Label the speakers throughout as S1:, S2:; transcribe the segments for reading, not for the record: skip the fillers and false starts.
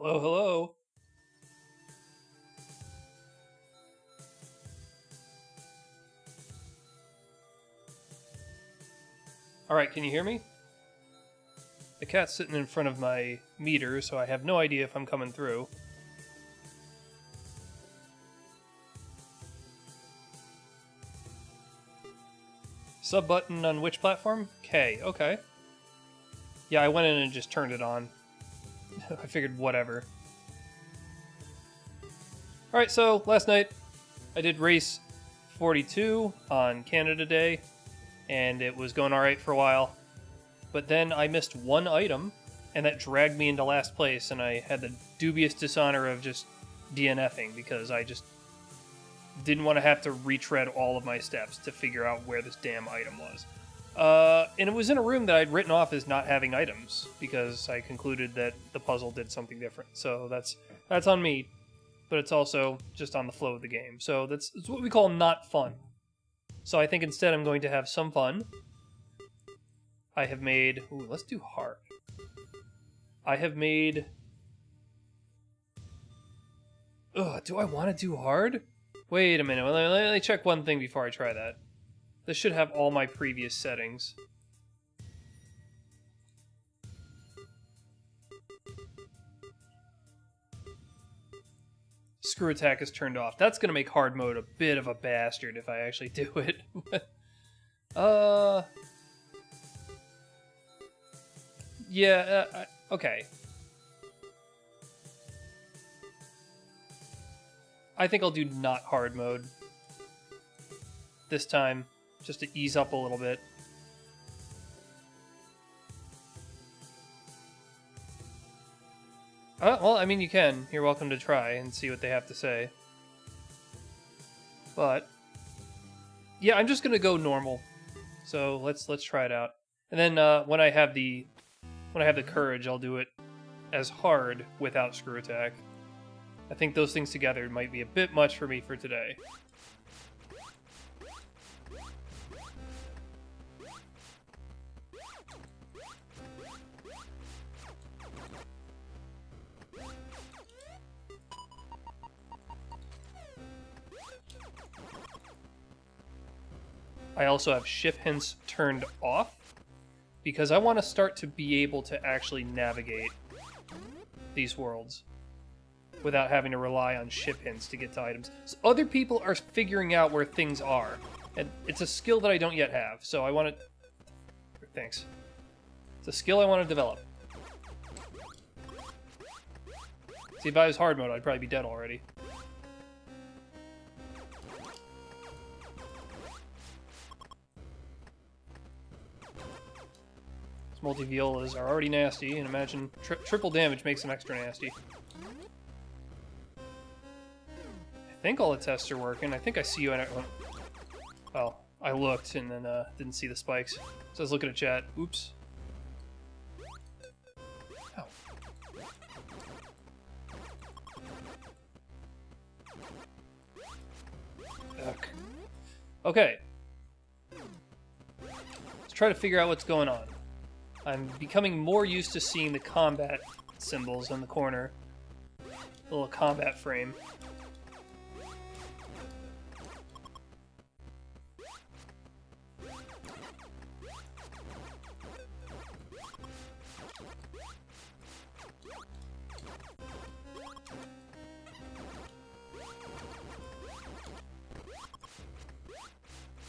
S1: Hello, hello. Alright, can you hear me? The cat's sitting in front of my meter, so I have no idea if I'm coming through. Sub button on which platform? K, okay. Yeah, I went in and just turned it on. I figured whatever. Alright, so last night I did race 42 on Canada Day, and it was going alright for a while. But then I missed one item, and that dragged me into last place, and I had the dubious dishonor of just DNFing because I just didn't want to have to retread all of my steps to figure out where this damn item was. And it was in a room that I'd written off as not having items because I concluded that the puzzle did something different. So that's on me, but it's also just on the flow of the game. So that's what we call not fun. So I think instead I'm going to have some fun. I have made... Ooh, let's do hard. I have made... Ugh, do I want to do hard? Wait a minute, let me check one thing before I try that. This should have all my previous settings. Screw attack is turned off. That's going to make hard mode a bit of a bastard if I actually do it. Yeah, okay. I think I'll do not hard mode this time, just to ease up a little bit. Well, I mean, you can. You're welcome to try and see what they have to say. But yeah, I'm just gonna go normal. So let's try it out. And then when I have the courage, I'll do it as hard without screw attack. I think those things together might be a bit much for me for today. I also have ship hints turned off because I want to start to be able to actually navigate these worlds without having to rely on ship hints to get to items. So other people are figuring out where things are, and it's a skill that I don't yet have, so I want to... Thanks. It's a skill I want to develop. See, if I was hard mode, I'd probably be dead already. These multi-violas are already nasty, and imagine triple damage makes them extra nasty. I think all the tests are working. I think I see you in it. Well, I looked and then didn't see the spikes. So I was looking at chat. Oops. Ow. Ugh. Okay. Let's try to figure out what's going on. I'm becoming more used to seeing the combat symbols in the corner. The little combat frame.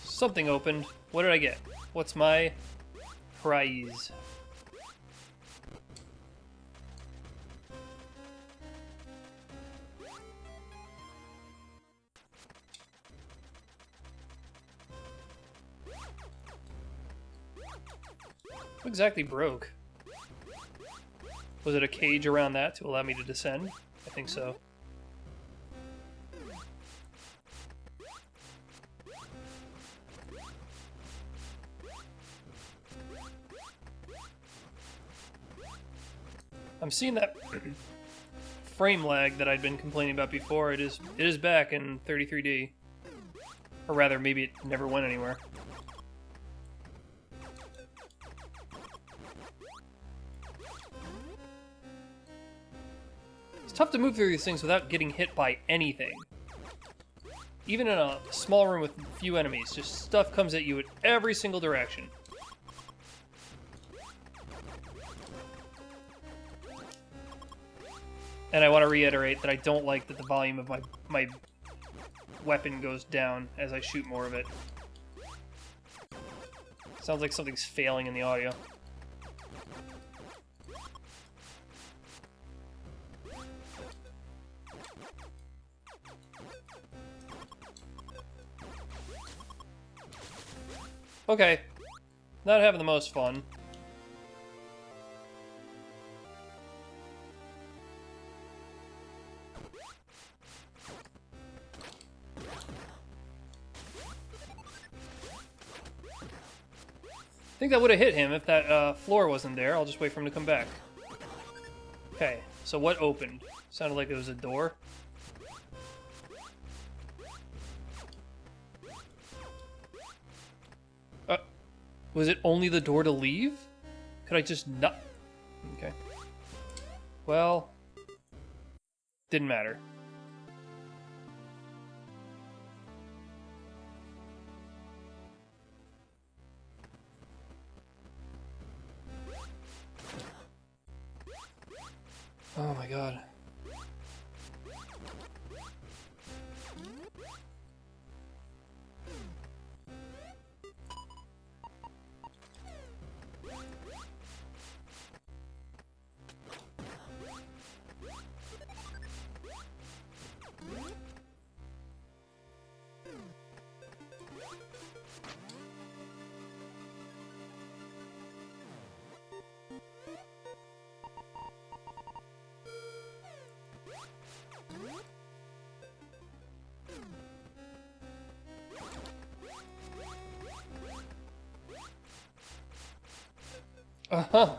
S1: Something opened. What did I get? What's my prize? What exactly broke? Was it a cage around that to allow me to descend? I think so. I'm seeing that frame lag that I'd been complaining about before. It is back in 33D. Or rather, maybe it never went anywhere. tough to move through these things without getting hit by anything. Even in a small room with few enemies, just stuff comes at you in every single direction. And I want to reiterate that I don't like that the volume of my weapon goes down as I shoot more of it. Sounds like something's failing in the audio. Okay, not having the most fun. I think that would have hit him if that floor wasn't there. I'll just wait for him to come back. Okay, so what opened? Sounded like it was a door. Was it only the door to leave? Could I just not... Okay. Well... Didn't matter. Oh my god. Uh-huh.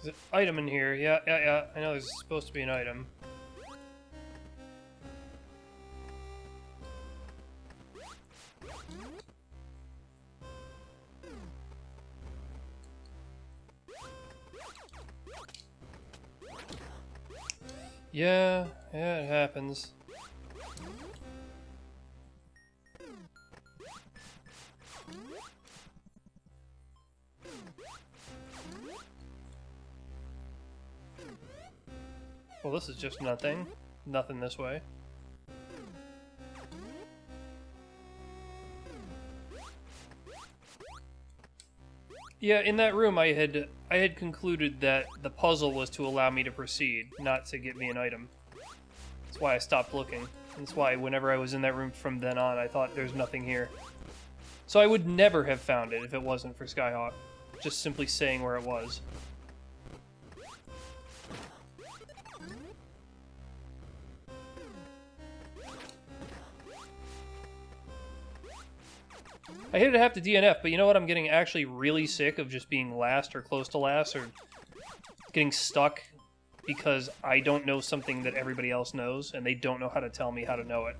S1: There's an item in here. Yeah. I know there's supposed to be an item. Yeah, it happens. Well, this is just nothing. Nothing this way. Yeah, in that room I had concluded that the puzzle was to allow me to proceed, not to get me an item. That's why I stopped looking. That's why whenever I was in that room from then on, I thought there's nothing here. So I would never have found it if it wasn't for Skyhawk. Just simply saying where it was. I hated to have to DNF, but you know what? I'm getting actually really sick of just being last or close to last or getting stuck because I don't know something that everybody else knows and they don't know how to tell me how to know it.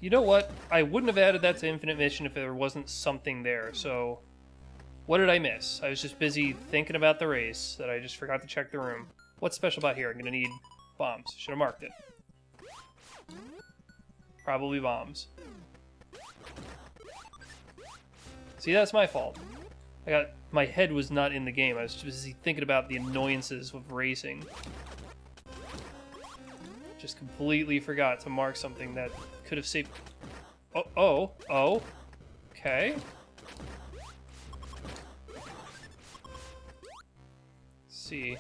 S1: You know what? I wouldn't have added that to Infinite Mission if there wasn't something there, so... What did I miss? I was just busy thinking about the race that I just forgot to check the room. What's special about here? I'm gonna need bombs. Should have marked it. Probably bombs. See, that's my fault. My head was not in the game. I was just busy thinking about the annoyances of racing. Just completely forgot to mark something that could have saved... Oh. Okay. See.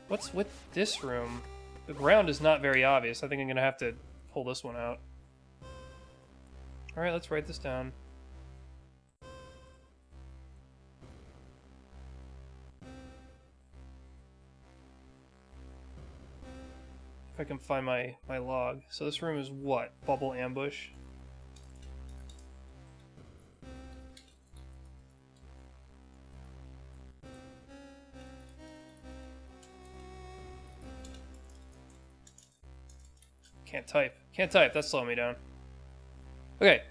S1: What's with this room? The ground is not very obvious. I think I'm gonna have to pull this one out. Alright, let's write this down. If I can find my log. So this room is what? Bubble ambush? Can't type. Can't type. That's slowing me down. Okay.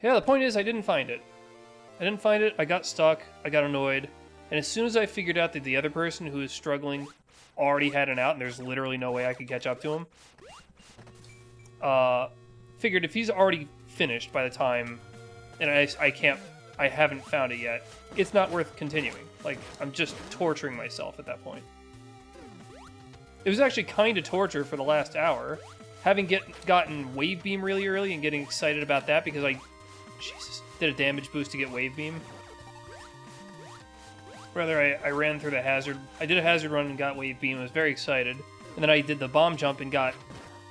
S1: Yeah, the point is I didn't find it. I didn't find it, I got stuck, I got annoyed, and as soon as I figured out that the other person who was struggling already had an out and there's literally no way I could catch up to him, figured if he's already finished by the time, and I haven't found it yet, it's not worth continuing. Like, I'm just torturing myself at that point. It was actually kind of torture for the last hour, having gotten Wave Beam really early and getting excited about that because Jesus, did a damage boost to get Wave Beam. Rather, I ran through the hazard. I did a hazard run and got Wave Beam. I was very excited. And then I did the bomb jump and got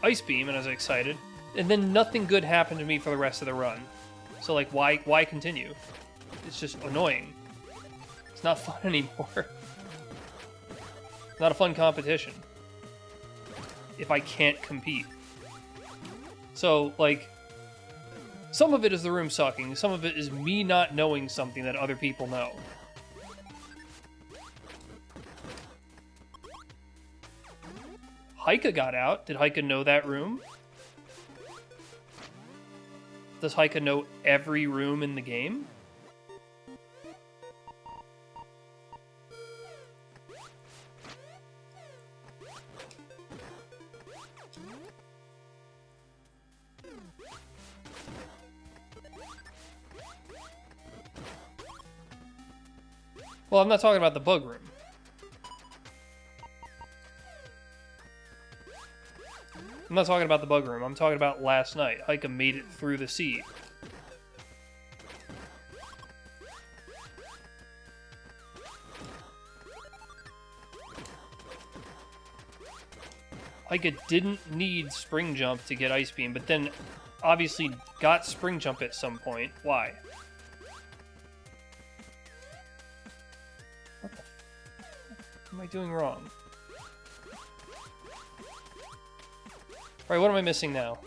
S1: Ice Beam, and I was excited. And then nothing good happened to me for the rest of the run. So, like, why continue? It's just annoying. It's not fun anymore. It's not a fun competition. If I can't compete. So, like, some of it is the room sucking, some of it is me not knowing something that other people know. Heike got out. Did Heike know that room? Does Heike know every room in the game? Well, I'm not talking about the bug room. I'm not talking about the bug room. I'm talking about last night. Heike made it through the seed. Heike didn't need Spring Jump to get Ice Beam, but then obviously got Spring Jump at some point. Why? What am I doing wrong? Alright, what am I missing now?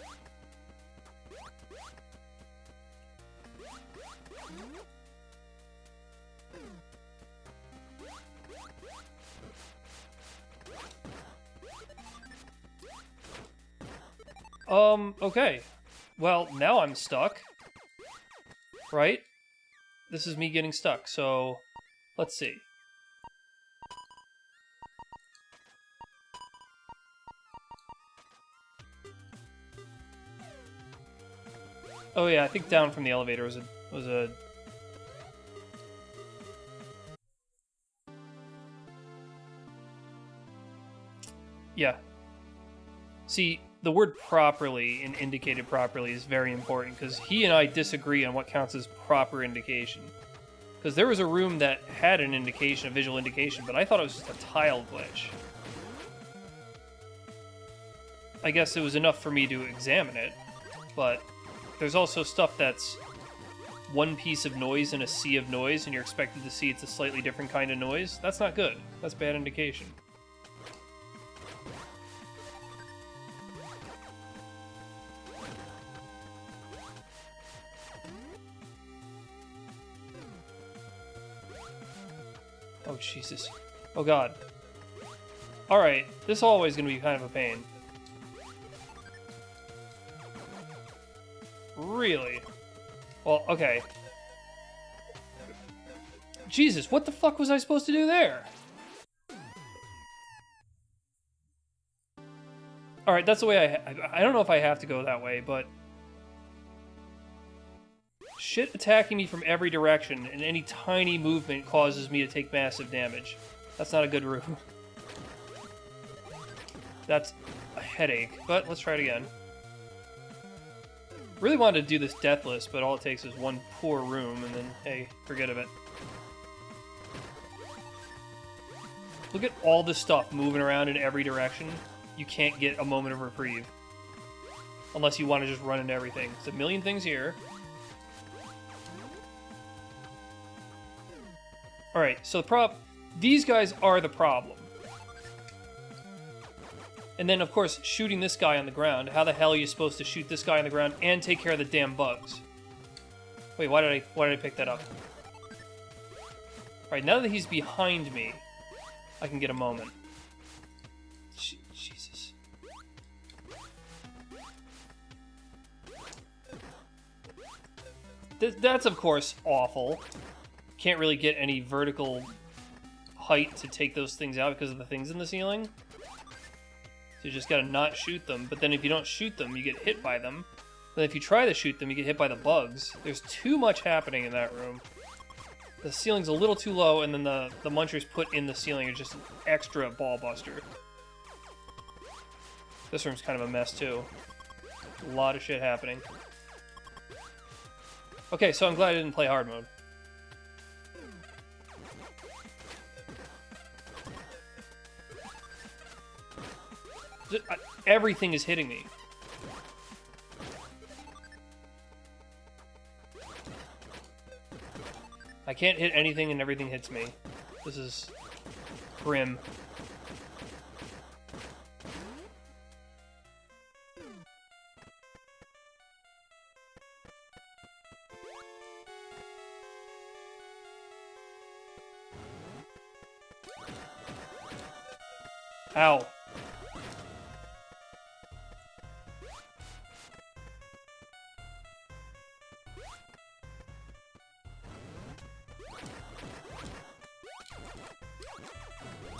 S1: Okay. Well, now I'm stuck. Right? This is me getting stuck, so let's see. Oh yeah, I think down from the elevator was a yeah. See, the word properly and indicated properly is very important because he and I disagree on what counts as proper indication. Because there was a room that had an indication, a visual indication, but I thought it was just a tile glitch. I guess it was enough for me to examine it, but there's also stuff that's one piece of noise in a sea of noise, and you're expected to see it's a slightly different kind of noise. That's not good. That's bad indication. Oh, Jesus. Oh, God. Alright, this hallway is going to be kind of a pain. Really? Well, okay. Jesus, what the fuck was I supposed to do there? Alright, that's the way I don't know if I have to go that way, but shit attacking me from every direction, and any tiny movement causes me to take massive damage. That's not a good room. That's a headache, but let's try it again. Really wanted to do this deathless, but all it takes is one poor room, and then, hey, forget of it. Look at all this stuff moving around in every direction. You can't get a moment of reprieve. Unless you want to just run into everything. There's a million things here. Alright, so these guys are the problem. And then, of course, shooting this guy on the ground. How the hell are you supposed to shoot this guy on the ground and take care of the damn bugs? Wait, why did I pick that up? Alright, now that he's behind me, I can get a moment. Jesus. That's, of course, awful. Can't really get any vertical height to take those things out because of the things in the ceiling. So you just gotta not shoot them. But then if you don't shoot them, you get hit by them. Then if you try to shoot them, you get hit by the bugs. There's too much happening in that room. The ceiling's a little too low, and then the munchers put in the ceiling are just an extra ball buster. This room's kind of a mess, too. A lot of shit happening. Okay, so I'm glad I didn't play hard mode. Everything is hitting me. I can't hit anything and everything hits me. This is grim. Ow.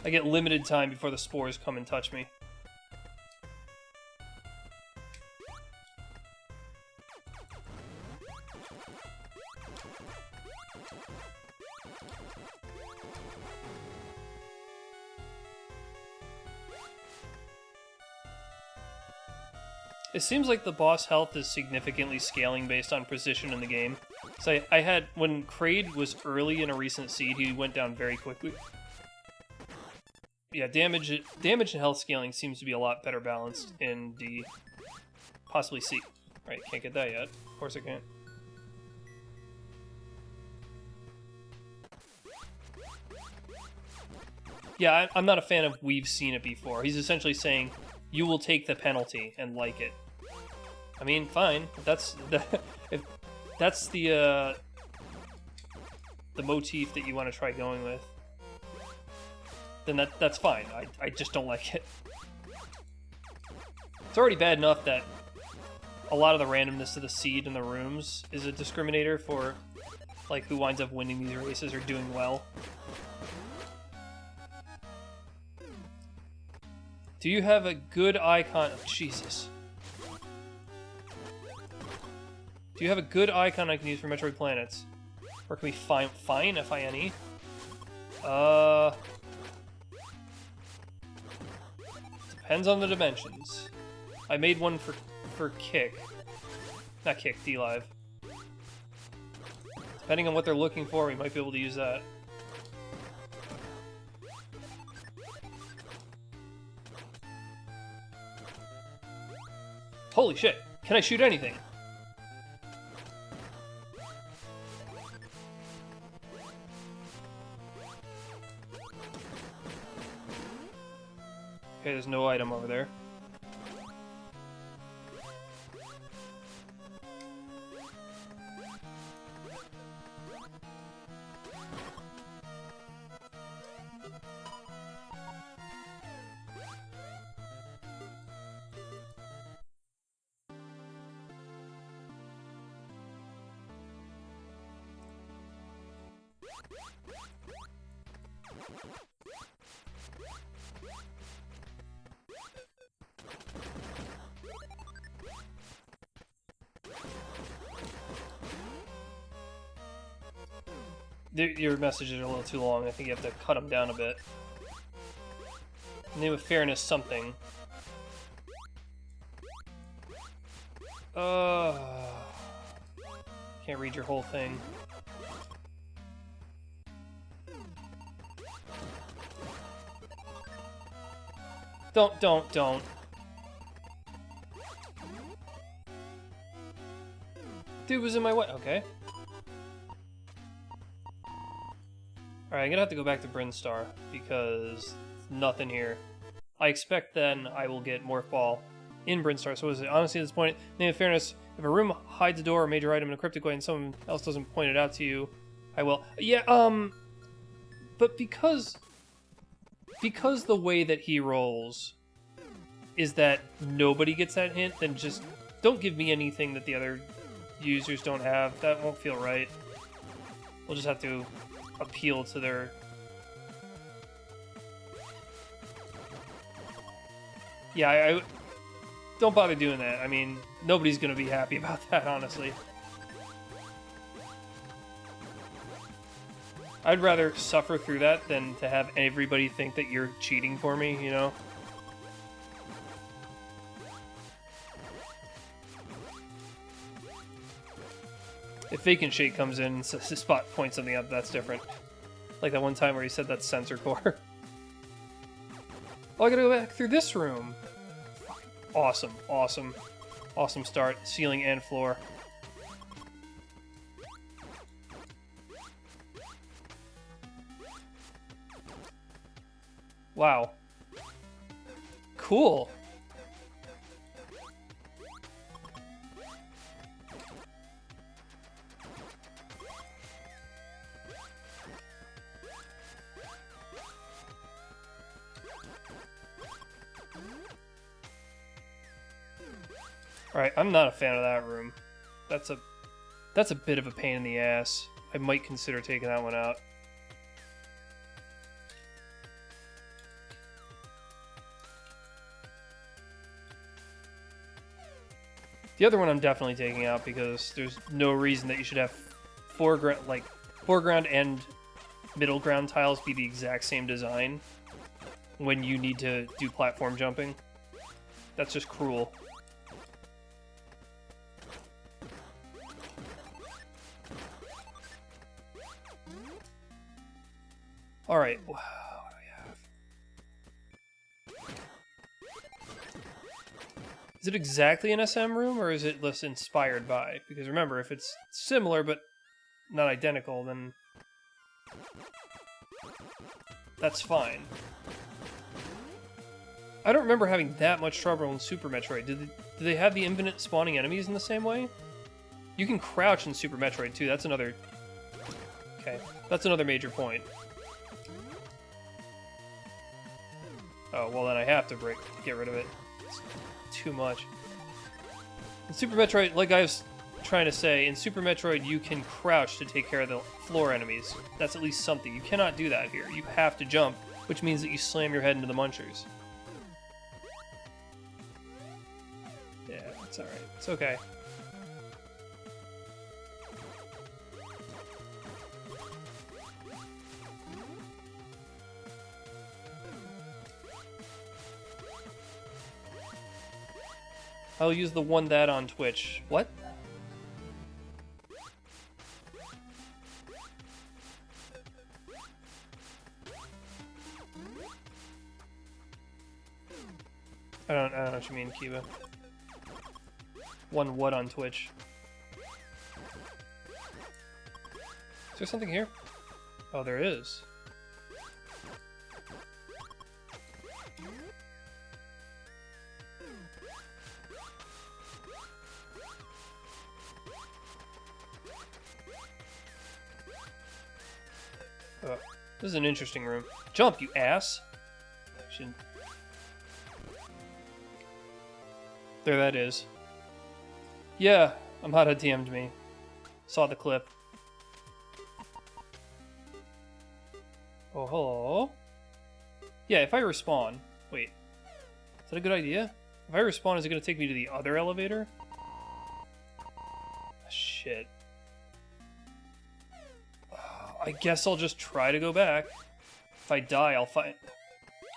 S1: I get limited time before the spores come and touch me. It seems like the boss health is significantly scaling based on precision in the game. So I had, when Kraid was early in a recent seed, he went down very quickly. Yeah, damage and health scaling seems to be a lot better balanced in D. Possibly C. Right, can't get that yet. Of course I can't. Yeah, I'm not a fan of "we've seen it before." He's essentially saying, you will take the penalty and like it. I mean, fine. If that's the motif that you want to try going with, then that's fine. I just don't like it. It's already bad enough that a lot of the randomness of the seed in the rooms is a discriminator for, like, who winds up winning these races or doing well. Do you have a good icon? Oh, Jesus. Do you have a good icon I can use for Metroid Planets? Or can we find F-I-N-E? Depends on the dimensions. I made one for Kick. Not Kick, D-Live. Depending on what they're looking for, we might be able to use that. Holy shit! Can I shoot anything? Okay, there's no item over there. Your messages are a little too long. I think you have to cut them down a bit. Name of fairness something. Can't read your whole thing. Don't. Dude was in my way. Okay. Alright, I'm gonna have to go back to Brinstar because nothing here. I expect then I will get Morph Ball in Brinstar. So is it honestly at this point, name of fairness, if a room hides a door or major item in a cryptic way and someone else doesn't point it out to you, I will. Yeah, but because the way that he rolls is that nobody gets that hint, then just don't give me anything that the other users don't have. That won't feel right. We'll just have to appeal to their... Yeah, I don't bother doing that. I mean, nobody's going to be happy about that, honestly. I'd rather suffer through that than to have everybody think that you're cheating for me, you know? If Vacant Shake comes in, Spot points something out, that's different. Like that one time where he said that's Sensor Core. Oh, I gotta go back through this room. Awesome, awesome. Awesome start, ceiling and floor. Wow. Cool. Alright, I'm not a fan of that room. That's a bit of a pain in the ass. I might consider taking that one out. The other one I'm definitely taking out because there's no reason that you should have foreground and middle ground tiles be the exact same design when you need to do platform jumping. That's just cruel. Alright, what do we have? Is it exactly an SM room, or is it less inspired by? Because remember, if it's similar but not identical, then that's fine. I don't remember having that much trouble in Super Metroid. Do they have the infinite spawning enemies in the same way? You can crouch in Super Metroid, too. That's another... Okay, that's another major point. Oh, well then I have to get rid of it. It's too much. In Super Metroid, like I was trying to say, in Super Metroid you can crouch to take care of the floor enemies. That's at least something. You cannot do that here. You have to jump, which means that you slam your head into the munchers. Yeah, it's alright. It's okay. I'll use the one that on Twitch. What? I don't know what you mean, Kiba. One what on Twitch? Is there something here? Oh, there is. Oh, this is an interesting room. Jump, you ass! Shouldn't... There that is. Yeah, Amada DM'd me. Saw the clip. Oh, hello? Yeah, if I respawn... Wait. Is that a good idea? If I respawn, is it going to take me to the other elevator? Shit. I guess I'll just try to go back. If I die, I'll find...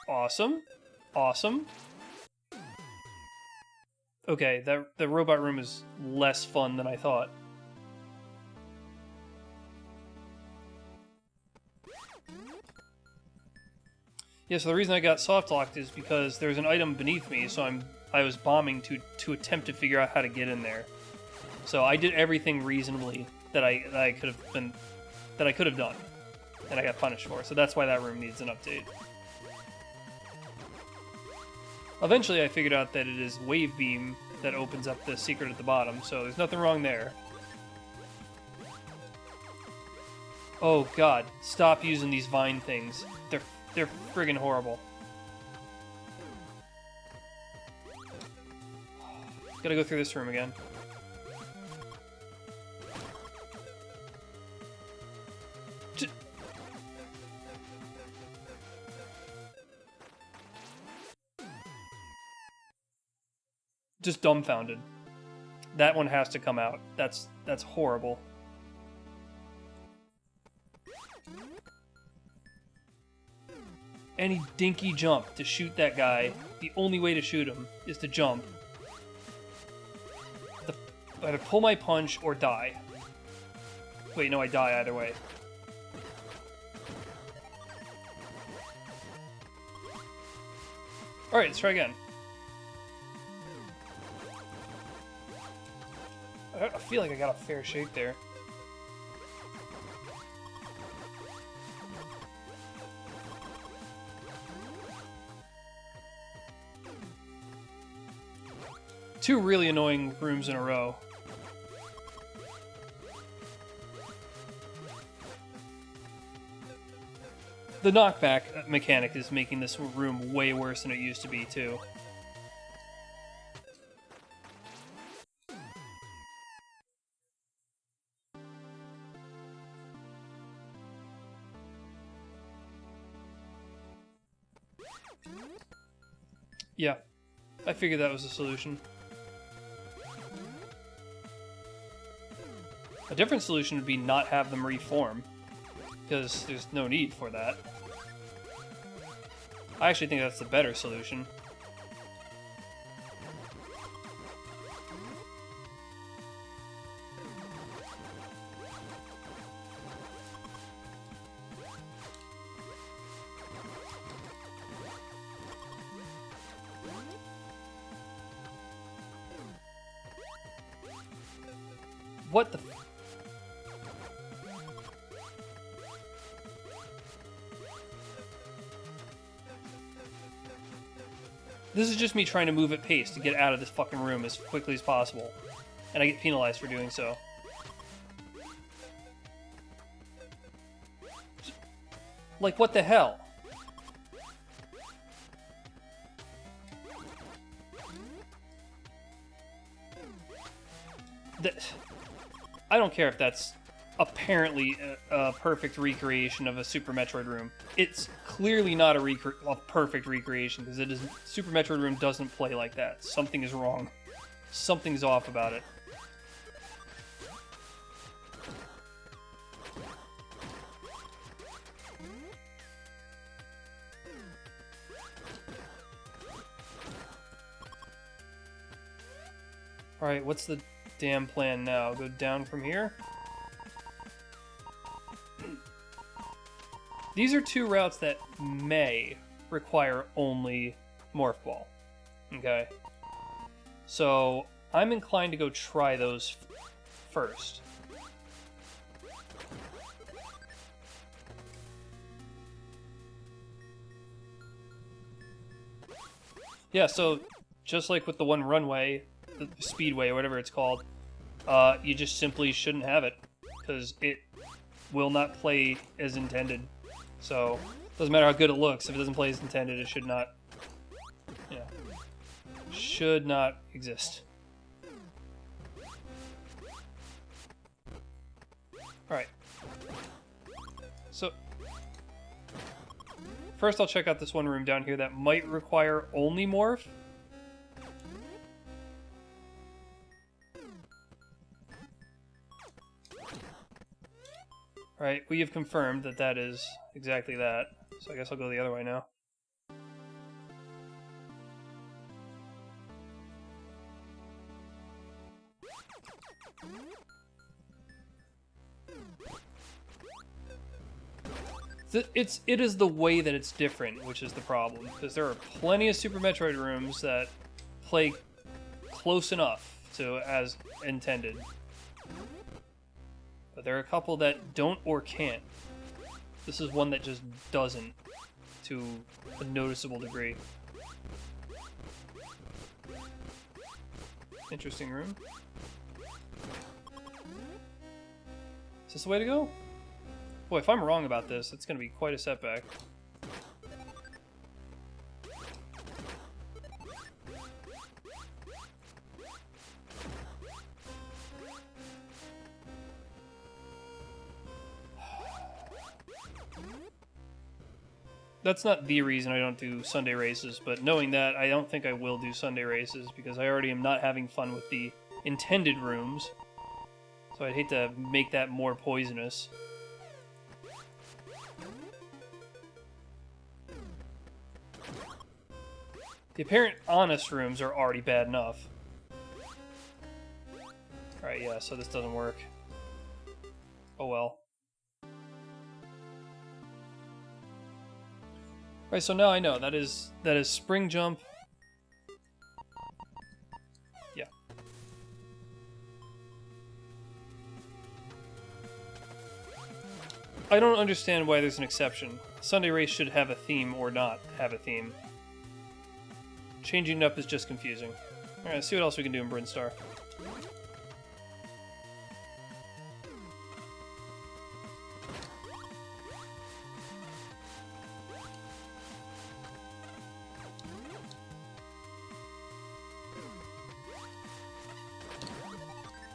S1: Awesome. Awesome. Okay, the robot room is less fun than I thought. Yeah, so the reason I got soft locked is because there's an item beneath me, so I was bombing to attempt to figure out how to get in there. So I did everything reasonably that I could have done, and I got punished for. So that's why that room needs an update. Eventually, I figured out that it is Wave Beam that opens up the secret at the bottom, so there's nothing wrong there. Oh god, stop using these vine things. They're friggin' horrible. Gotta go through this room again. Just dumbfounded. That one has to come out. That's horrible. Any dinky jump to shoot that guy, the only way to shoot him is to jump. Either pull my punch or die. Wait, no, I die either way. Alright, let's try again. I feel like I got a fair shake there. Two really annoying rooms in a row. The knockback mechanic is making this room way worse than it used to be, too. Yeah, I figured that was the solution. A different solution would be not have them reform, because there's no need for that. I actually think that's the better solution. What the... This is just me trying to move at pace to get out of this fucking room as quickly as possible. And I get penalized for doing so. Like, what the hell? I don't care if that's apparently a perfect recreation of a Super Metroid room. It's clearly not a perfect recreation, because it is Super Metroid room doesn't play like that. Something is wrong. Something's off about it. Alright, what's the damn plan now? Go down from here? These are two routes that may require only Morph Ball. Okay? So, I'm inclined to go try those first. Yeah, so, just like with the one runway, the speedway, or whatever it's called, you just simply shouldn't have it, because it will not play as intended. So, doesn't matter how good it looks, if it doesn't play as intended, it should not, should not exist. Alright. So, first I'll check out this one room down here that might require only Morph. Right, we have confirmed that that is exactly that, so I guess I'll go the other way now. It is the way that it's different, which is the problem, because there are plenty of Super Metroid rooms that play close enough to as intended. But there are a couple that don't or can't. This is one that just doesn't, to a noticeable degree. Interesting room. Is this the way to go? Boy, if I'm wrong about this, it's going to be quite a setback. That's not the reason I don't do Sunday races, but knowing that, I don't think I will do Sunday races because I already am not having fun with the intended rooms. So I'd hate to make that more poisonous. The apparent honest rooms are already bad enough. Alright, yeah, so this doesn't work. Oh well. Right, so now I know that is spring jump. Yeah. I don't understand why there's an exception. Sunday race should have a theme or not have a theme. Changing it up is just confusing. Alright, let's see what else we can do in Brinstar.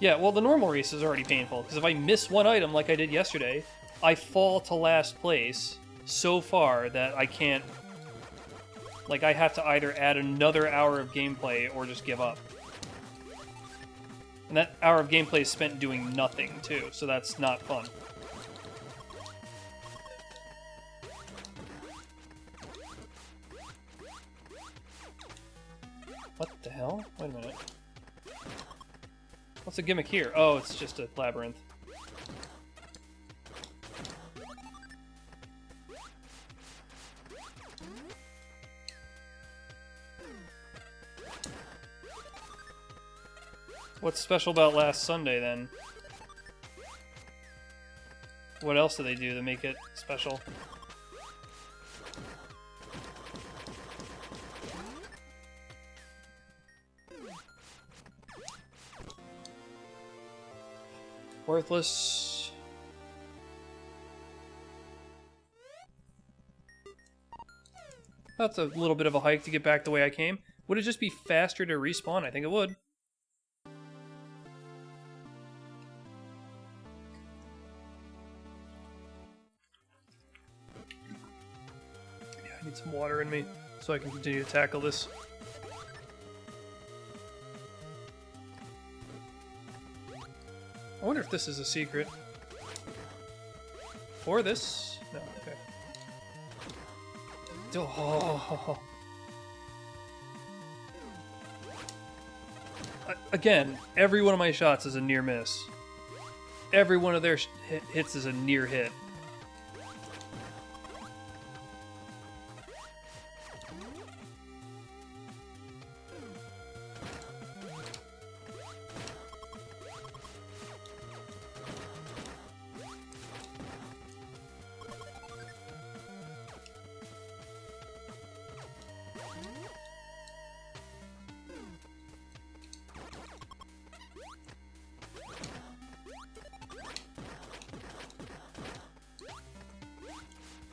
S1: Yeah, well, the normal race is already painful, because if I miss one item like I did yesterday, I fall to last place so far that I can't... Like, I have to either add another hour of gameplay or just give up. And that hour of gameplay is spent doing nothing, too, so that's not fun. What the hell? Wait a minute. What's the gimmick here? Oh, it's just a labyrinth. What's special about last Sunday, then? What else do they do to make it special? Worthless. That's a little bit of a hike to get back the way I came. Would it just be faster to respawn? I think it would. Yeah, I need some water in me so I can continue to tackle this. I wonder if this is a secret. Or this. No, okay. Oh. Again, every one of my shots is a near miss. Every one of their hits is a near hit.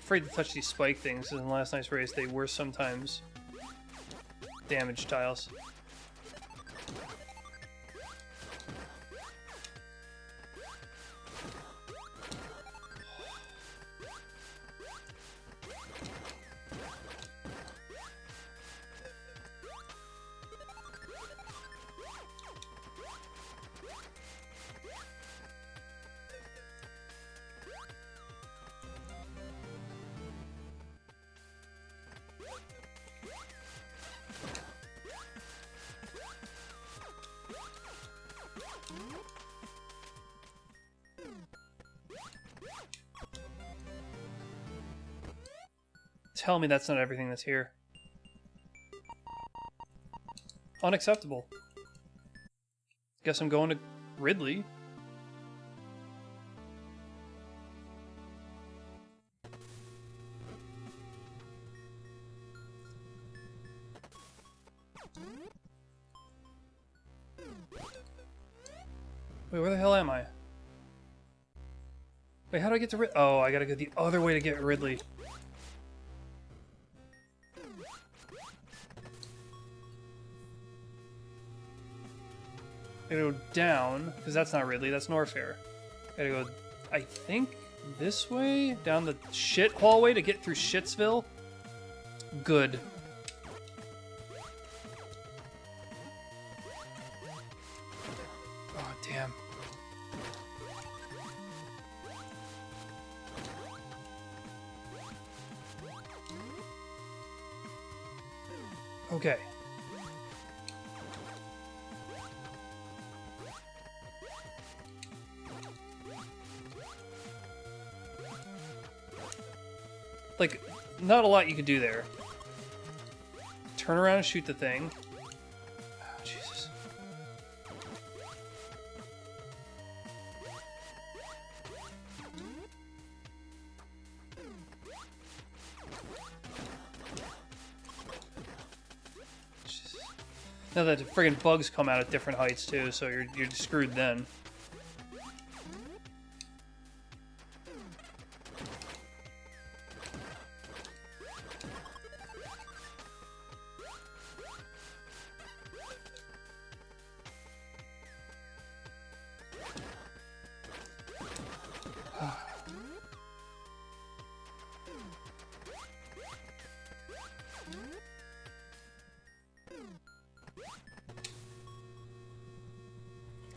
S1: Afraid to touch these spike things. In last night's race, they were sometimes damage tiles. Tell me that's not everything that's here. Unacceptable. Guess I'm going to Ridley. Wait, where the hell am I? Wait, how do I get to Ridley? Oh, I gotta go the other way to get Ridley. I gotta go down, because that's not Ridley, that's Norfair. Gotta go, I think, this way? Down the shit hallway to get through Shitsville? Good. Oh, damn. Okay. Like, not a lot you can do there. Turn around and shoot the thing. Oh, Jesus. Jesus. Now that the friggin' bugs come out at different heights too, so you're screwed then.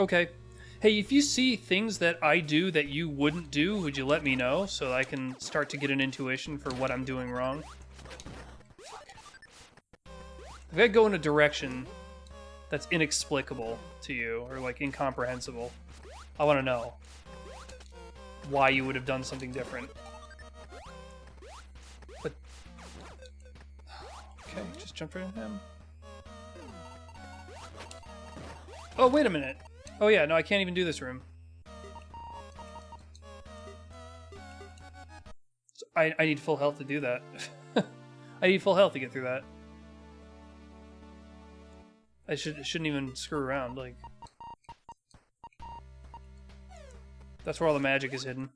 S1: Okay. Hey, if you see things that I do that you wouldn't do, would you let me know so I can start to get an intuition for what I'm doing wrong? If I go in a direction that's inexplicable to you, or like incomprehensible, I want to know why you would have done something different. But... Okay, just jumped right into him. Oh, wait a minute. Oh yeah, no, I can't even do this room. So I need full health to do that. I need full health to get through that. I shouldn't even screw around, like... That's where all the magic is hidden.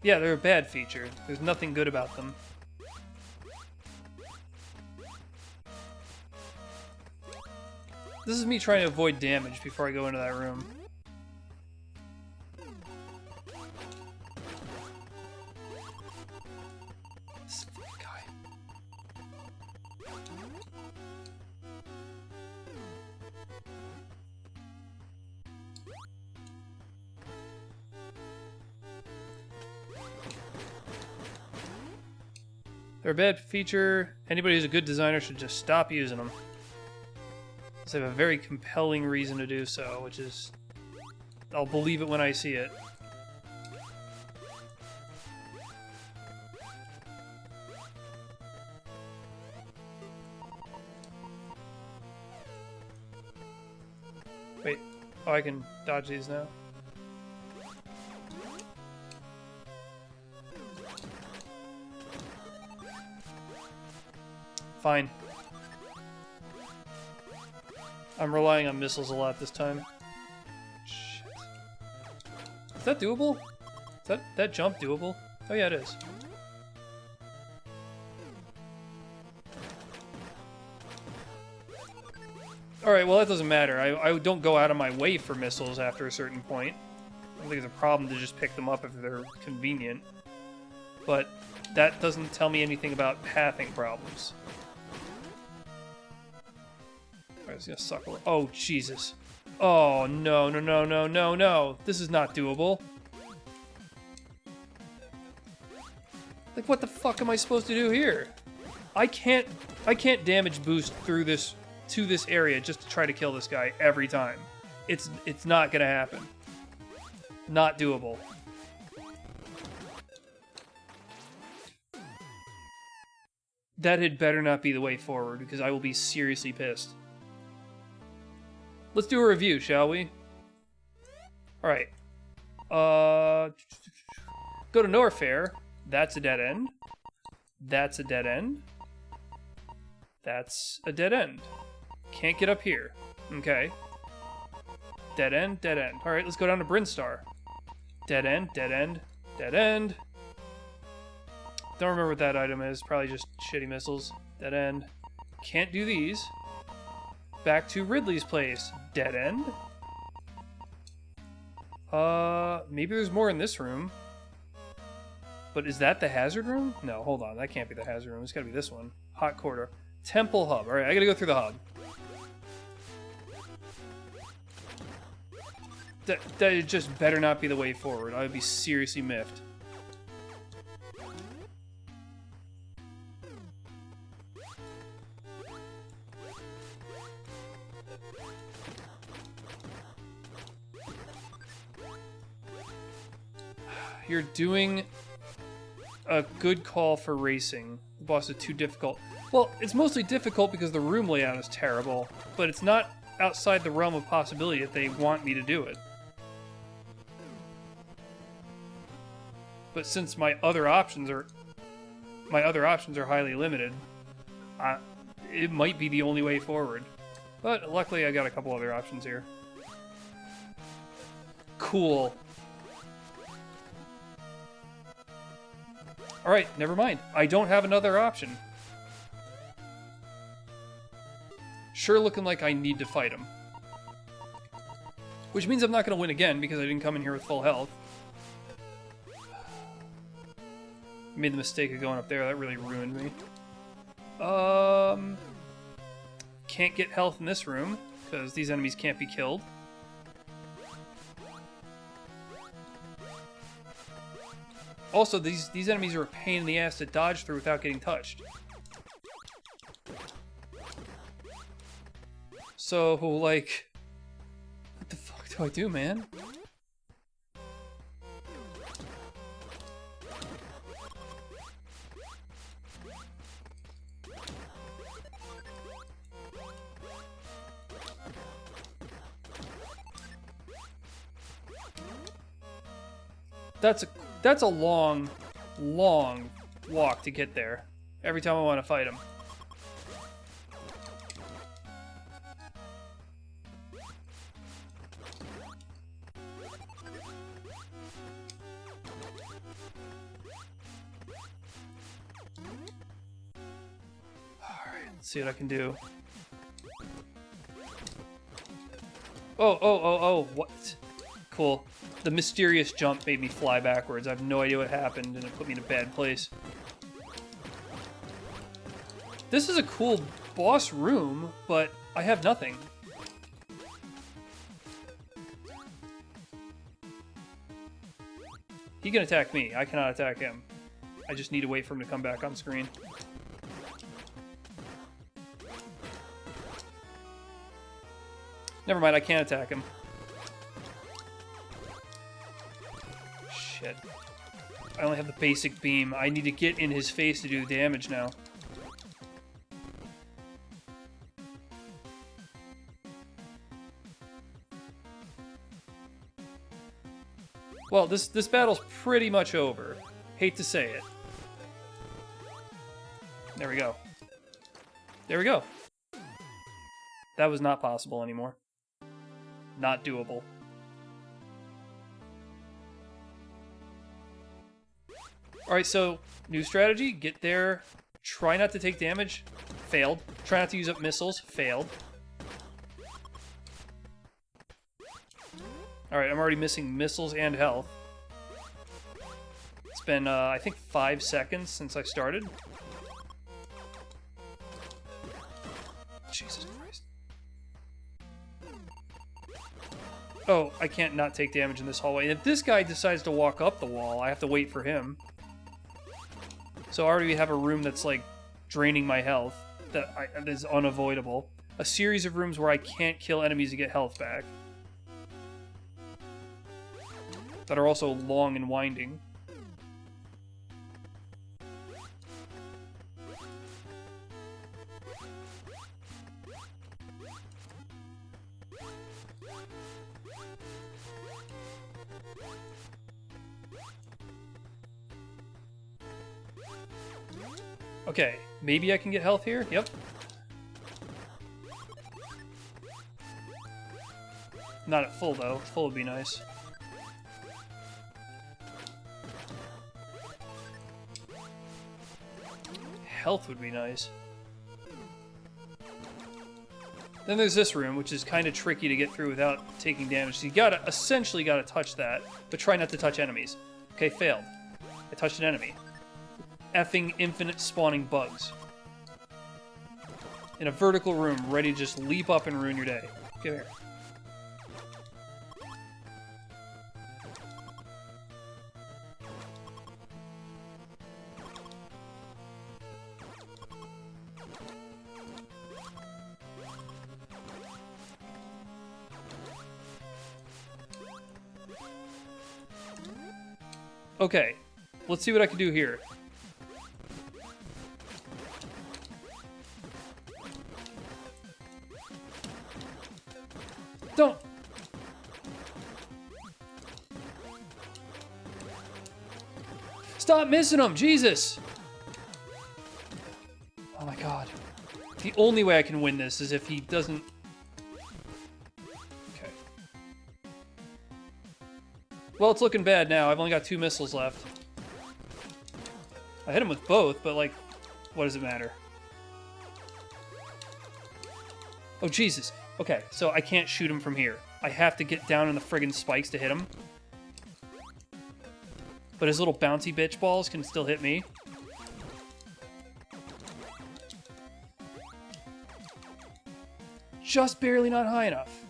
S1: Yeah, they're a bad feature. There's nothing good about them. This is me trying to avoid damage before I go into that room. This guy. They're a bad feature. Anybody who's a good designer should just stop using them. They have a very compelling reason to do so, which is... I'll believe it when I see it. Wait. Oh, I can dodge these now. Fine. I'm relying on missiles a lot this time. Shit. Is that doable? Is that jump doable? Oh yeah, it is. Alright, well that doesn't matter. I don't go out of my way for missiles after a certain point. I don't think it's a problem to just pick them up if they're convenient. But that doesn't tell me anything about pathing problems. It's gonna suck a little. Oh, Jesus. Oh, no, no, no, no, no, no. This is not doable. Like, what the fuck am I supposed to do here? I can't damage boost through this, to this area just to try to kill this guy every time. It's not gonna happen. Not doable. That had better not be the way forward, because I will be seriously pissed. Let's do a review, shall we? Alright. Go to Norfair. That's a dead end. That's a dead end. That's a dead end. Can't get up here. Okay. Dead end, dead end. Alright, let's go down to Brinstar. Dead end, dead end, dead end. Don't remember what that item is. Probably just shitty missiles. Dead end. Can't do these. Back to Ridley's place. Dead end. Maybe there's more in this room. But is that the hazard room? No, hold on. That can't be the hazard room. It's gotta be this one. Hot corridor. Temple hub. Alright, I gotta go through the hub. That just better not be the way forward. I would be seriously miffed. You're doing a good call for racing. The boss is too difficult. Well, it's mostly difficult because the room layout is terrible, but it's not outside the realm of possibility if they want me to do it. But since my other options are highly limited, it might be the only way forward. But luckily I got a couple other options here. Cool. Alright, never mind. I don't have another option. Sure looking like I need to fight him. Which means I'm not going to win again because I didn't come in here with full health. I made the mistake of going up there. That really ruined me. Can't get health in this room because these enemies can't be killed. Also, these enemies are a pain in the ass to dodge through without getting touched. So, like... what the fuck do I do, man? That's a long, long walk to get there. Every time I want to fight him. Alright, let's see what I can do. Oh, what? Cool. The mysterious jump made me fly backwards. I have no idea what happened, and it put me in a bad place. This is a cool boss room, but I have nothing. He can attack me. I cannot attack him. I just need to wait for him to come back on screen. Never mind, I can't attack him. Shit. I only have the basic beam. I need to get in his face to do damage now. Well, this battle's pretty much over. Hate to say it. There we go. There we go. That was not possible anymore. Not doable. Alright, so, new strategy. Get there. Try not to take damage. Failed. Try not to use up missiles. Failed. Alright, I'm already missing missiles and health. It's been, I think 5 seconds since I started. Jesus Christ. Oh, I can't not take damage in this hallway. And if this guy decides to walk up the wall, I have to wait for him. So I already have a room that's, like, draining my health. That is unavoidable. A series of rooms where I can't kill enemies to get health back. That are also long and winding. Okay, maybe I can get health here. Yep. Not at full, though. Full would be nice. Health would be nice. Then there's this room, which is kind of tricky to get through without taking damage. So you gotta, essentially gotta touch that, but try not to touch enemies. Okay, failed. I touched an enemy. Effing infinite spawning bugs. In a vertical room, ready to just leap up and ruin your day. Come here. Okay, let's see what I can do here. Don't! Stop missing him! Jesus! Oh my god. The only way I can win this is if he doesn't... Okay. Well, it's looking bad now. I've only got 2 missiles left. I hit him with both, but, like, what does it matter? Oh, Jesus. Okay, so I can't shoot him from here. I have to get down in the friggin' spikes to hit him. But his little bouncy bitch balls can still hit me. Just barely not high enough.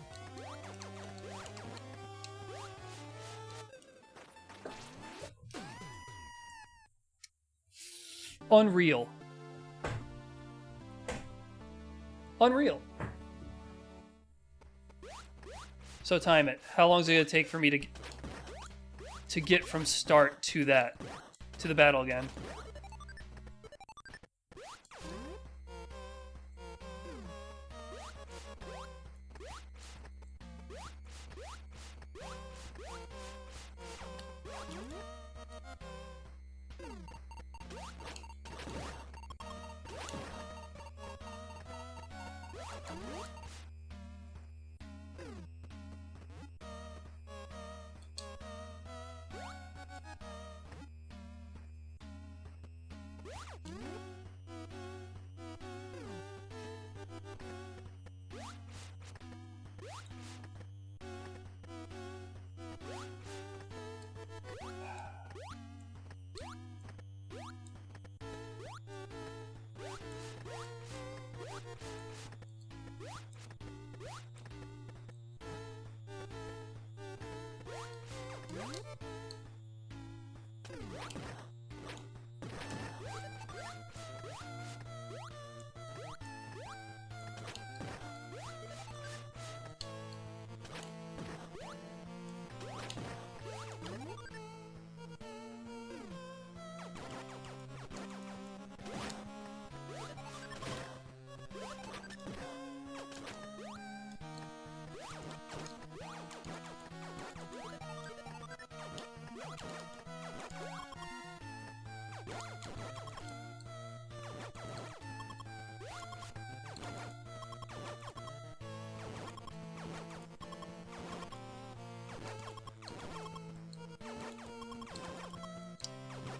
S1: Unreal. Unreal. So time it. How long is it going to take for me to get from start to that, to the battle again?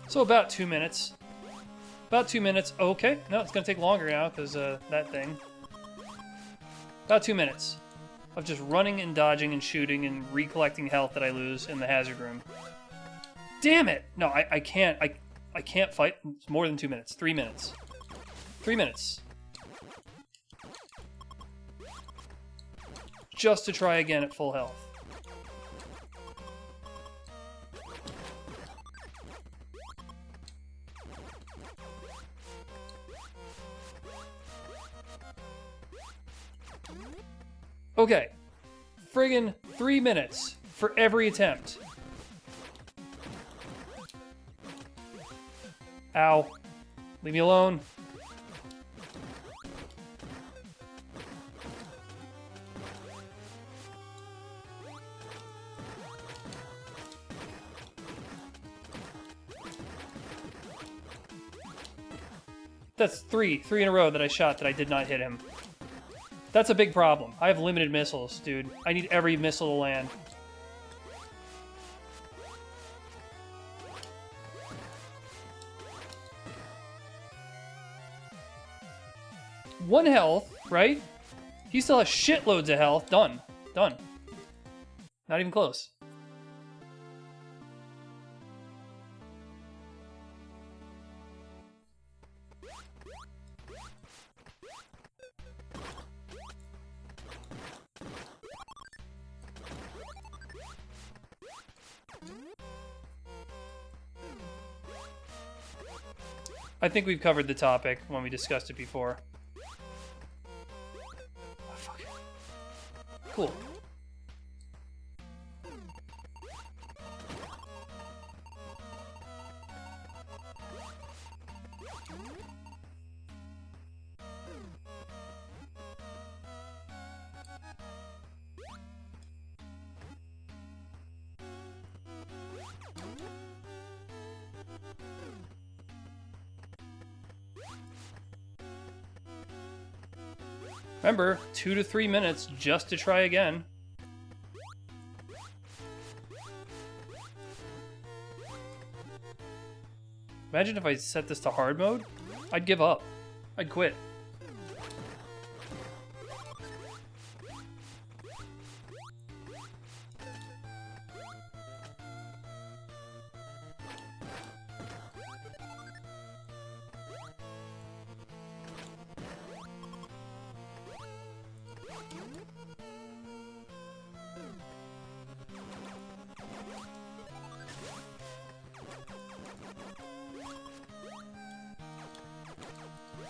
S1: So about 2 minutes. About 2 minutes. Oh, okay. No, it's going to take longer now because that thing. About 2 minutes of just running and dodging and shooting and recollecting health that I lose in the hazard room. Damn it! No, I can't. I can't fight. It's more than 2 minutes. 3 minutes. 3 minutes. Just to try again at full health. Okay, friggin' 3 minutes for every attempt. Ow. Leave me alone. That's three in a row that I shot that I did not hit him. That's a big problem. I have limited missiles, dude. I need every missile to land. One health, right? He still has shitloads of health. Done. Done. Not even close. I think we've covered the topic when we discussed it before. Oh, fuck. Cool. Remember, 2 to 3 minutes just to try again. Imagine if I set this to hard mode. I'd give up. I'd quit.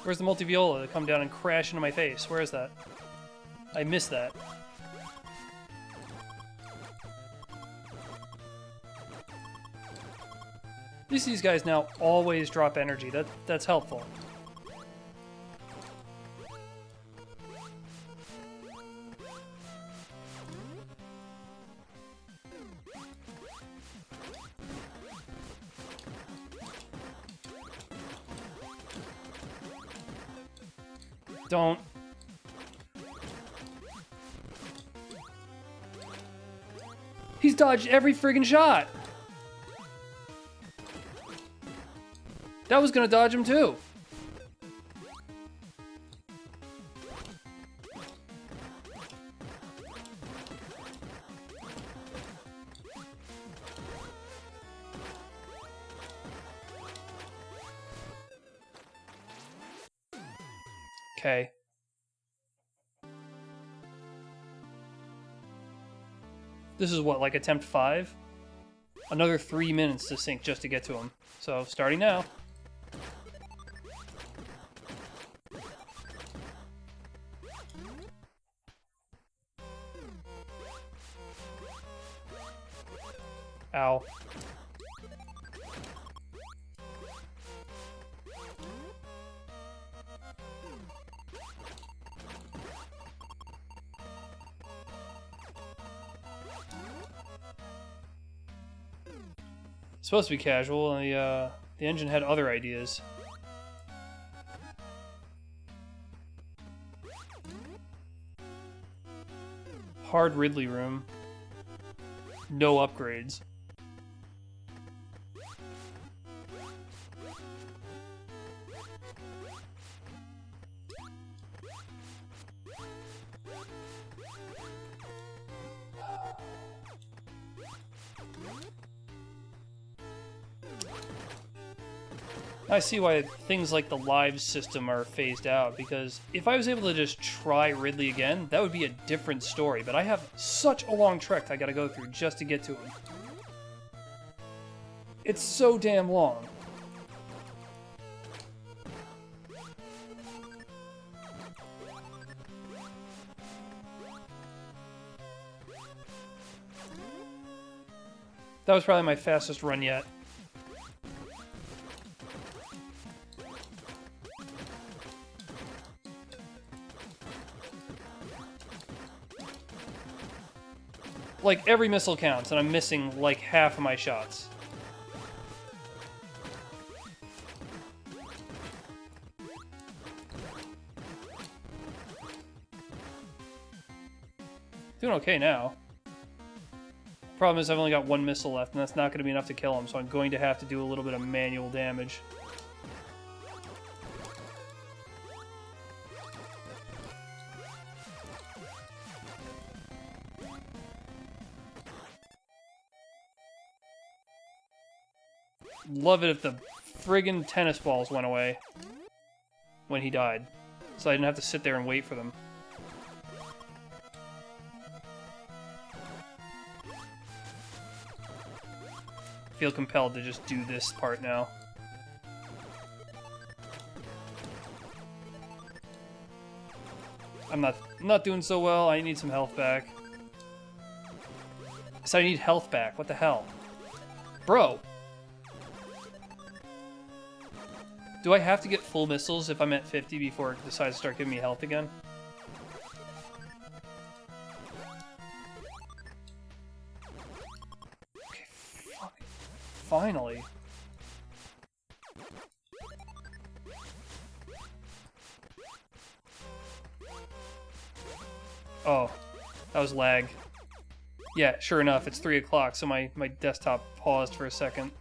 S1: Where's the multi-viola to come down and crash into my face? Where is that? I missed that. At least these guys now always drop energy. That's helpful. Don't. He's dodged every friggin' shot. That was gonna dodge him too. Okay. This is what, like attempt 5? Another 3 minutes to sync just to get to him. So, starting now. Ow. Supposed to be casual, and the engine had other ideas. Hard Ridley room. No upgrades. I see why things like the lives system are phased out, because if I was able to just try Ridley again, that would be a different story, but I have such a long trek I gotta go through just to get to him. It's so damn long. That was probably my fastest run yet. Like, every missile counts, and I'm missing, like, half of my shots. Doing okay now. Problem is I've only got one missile left, and that's not going to be enough to kill him, so I'm going to have to do a little bit of manual damage. Love it if the friggin' tennis balls went away when he died, so I didn't have to sit there and wait for them. Feel compelled to just do this part now. I'm not doing so well. I need some health back. So I need health back. What the hell? Bro! Do I have to get full missiles if I'm at 50 before it decides to start giving me health again? Okay, fuck. Finally. Oh, that was lag. Yeah, sure enough, it's 3 o'clock, so my desktop paused for a second.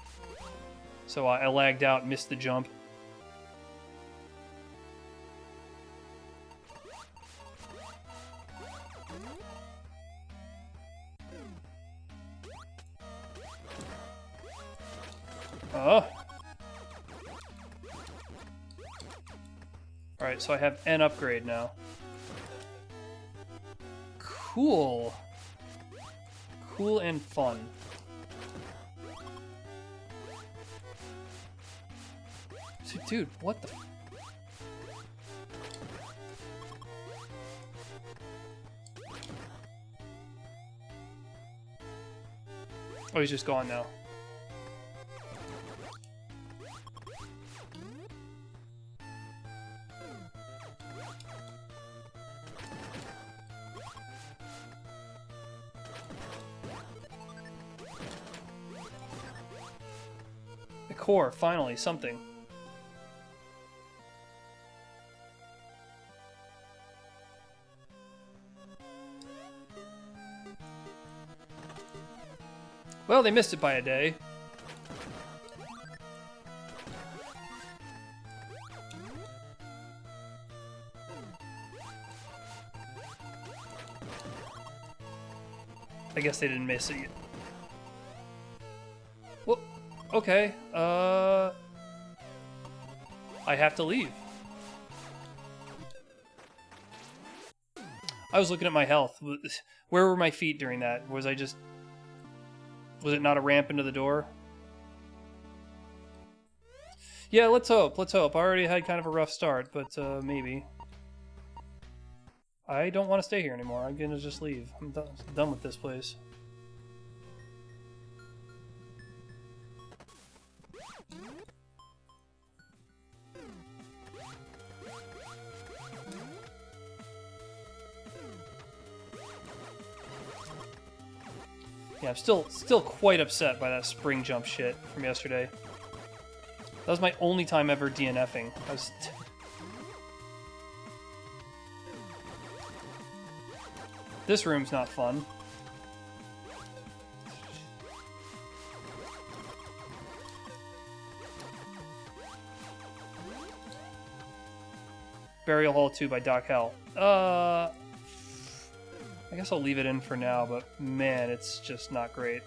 S1: So I lagged out, missed the jump. Alright, so I have an upgrade now. Cool. Cool and fun. So, dude, what the... Oh, he's just gone now. Core, finally, something. Well, they missed it by a day. I guess they didn't miss it yet. Well, okay, I have to leave. I was looking at my health. Where were my feet during that? Was it not a ramp into the door? Yeah, let's hope, let's hope. I already had kind of a rough start, but maybe. I don't want to stay here anymore. I'm gonna just leave. I'm done with this place. Yeah, I'm still quite upset by that spring jump shit from yesterday. That was my only time ever DNFing. This room's not fun. Burial Hall 2 by Doc Hell. I guess I'll leave it in for now, but man, it's just not great.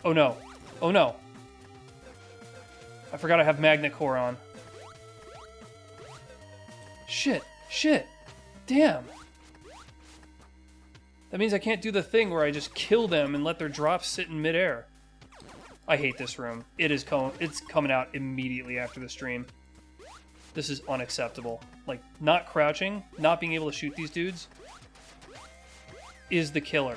S1: Oh no. Oh no. I forgot I have Magnet Core on. Shit. Shit. Damn. That means I can't do the thing where I just kill them and let their drops sit in midair. I hate this room. It's coming out immediately after the stream. This is unacceptable. Like, not crouching, not being able to shoot these dudes is the killer.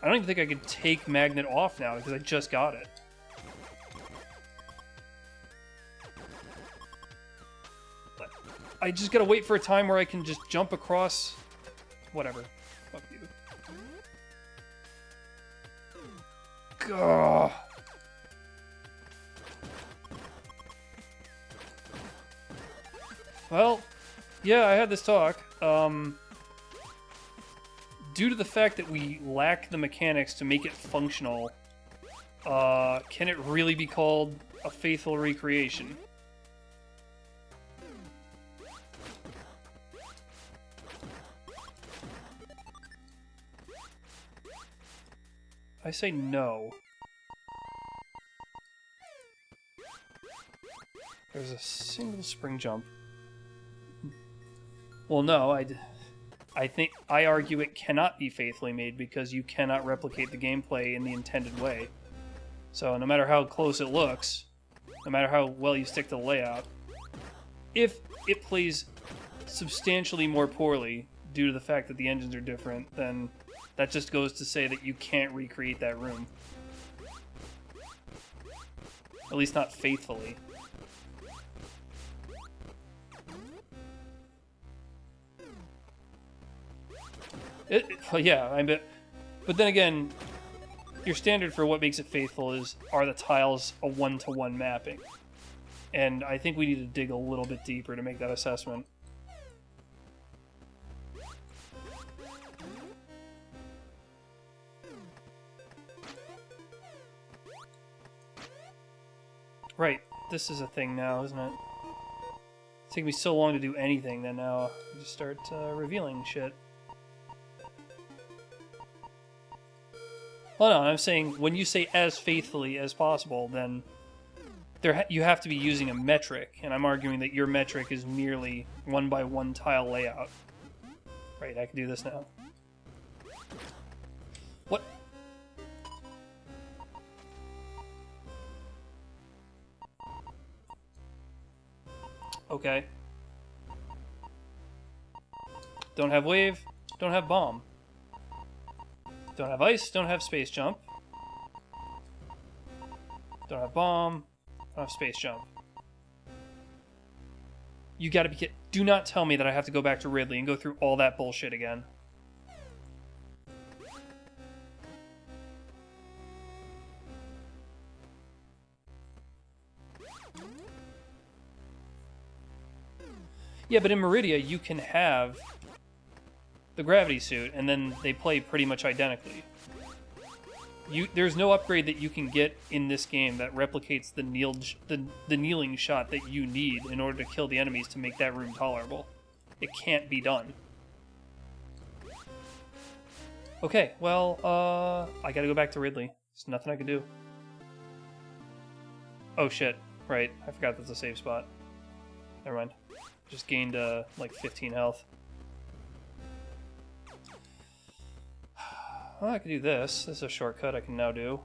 S1: I don't even think I could take Magnet off now because I just got it. But I just gotta wait for a time where I can just jump across... Whatever. Fuck you. Gah. Well, Yeah, I had this talk. Due to the fact that we lack the mechanics to make it functional, can it really be called a faithful recreation? I say no. There's a single spring jump. Well, no, I think I argue it cannot be faithfully made because you cannot replicate the gameplay in the intended way. So no matter how close it looks, no matter how well you stick to the layout, if it plays substantially more poorly due to the fact that the engines are different, then that just goes to say that you can't recreate that room. At least not faithfully. Well, yeah, I bet. But then again, your standard for what makes it faithful are the tiles a one-to-one mapping. And I think we need to dig a little bit deeper to make that assessment. Right, this is a thing now, isn't it? It's taking me so long to do anything that now I just start revealing shit. Hold on, I'm saying when you say as faithfully as possible, then you have to be using a metric, and I'm arguing that your metric is merely one-by-one tile layout. Right, I can do this now. What? Okay. Don't have wave, don't have bomb. Don't have ice, don't have space jump. Don't have bomb, don't have space jump. You gotta be do not tell me that I have to go back to Ridley and go through all that bullshit again. Yeah, but in Meridia, you can have the gravity suit, and then they play pretty much identically. There's no upgrade that you can get in this game that replicates the kneeling shot that you need in order to kill the enemies to make that room tolerable. It can't be done. Okay, well, I gotta go back to Ridley. There's nothing I can do. Oh shit, right, I forgot that's a safe spot. Never mind. Just gained, like 15 health. Well, I can do this. This is a shortcut I can now do.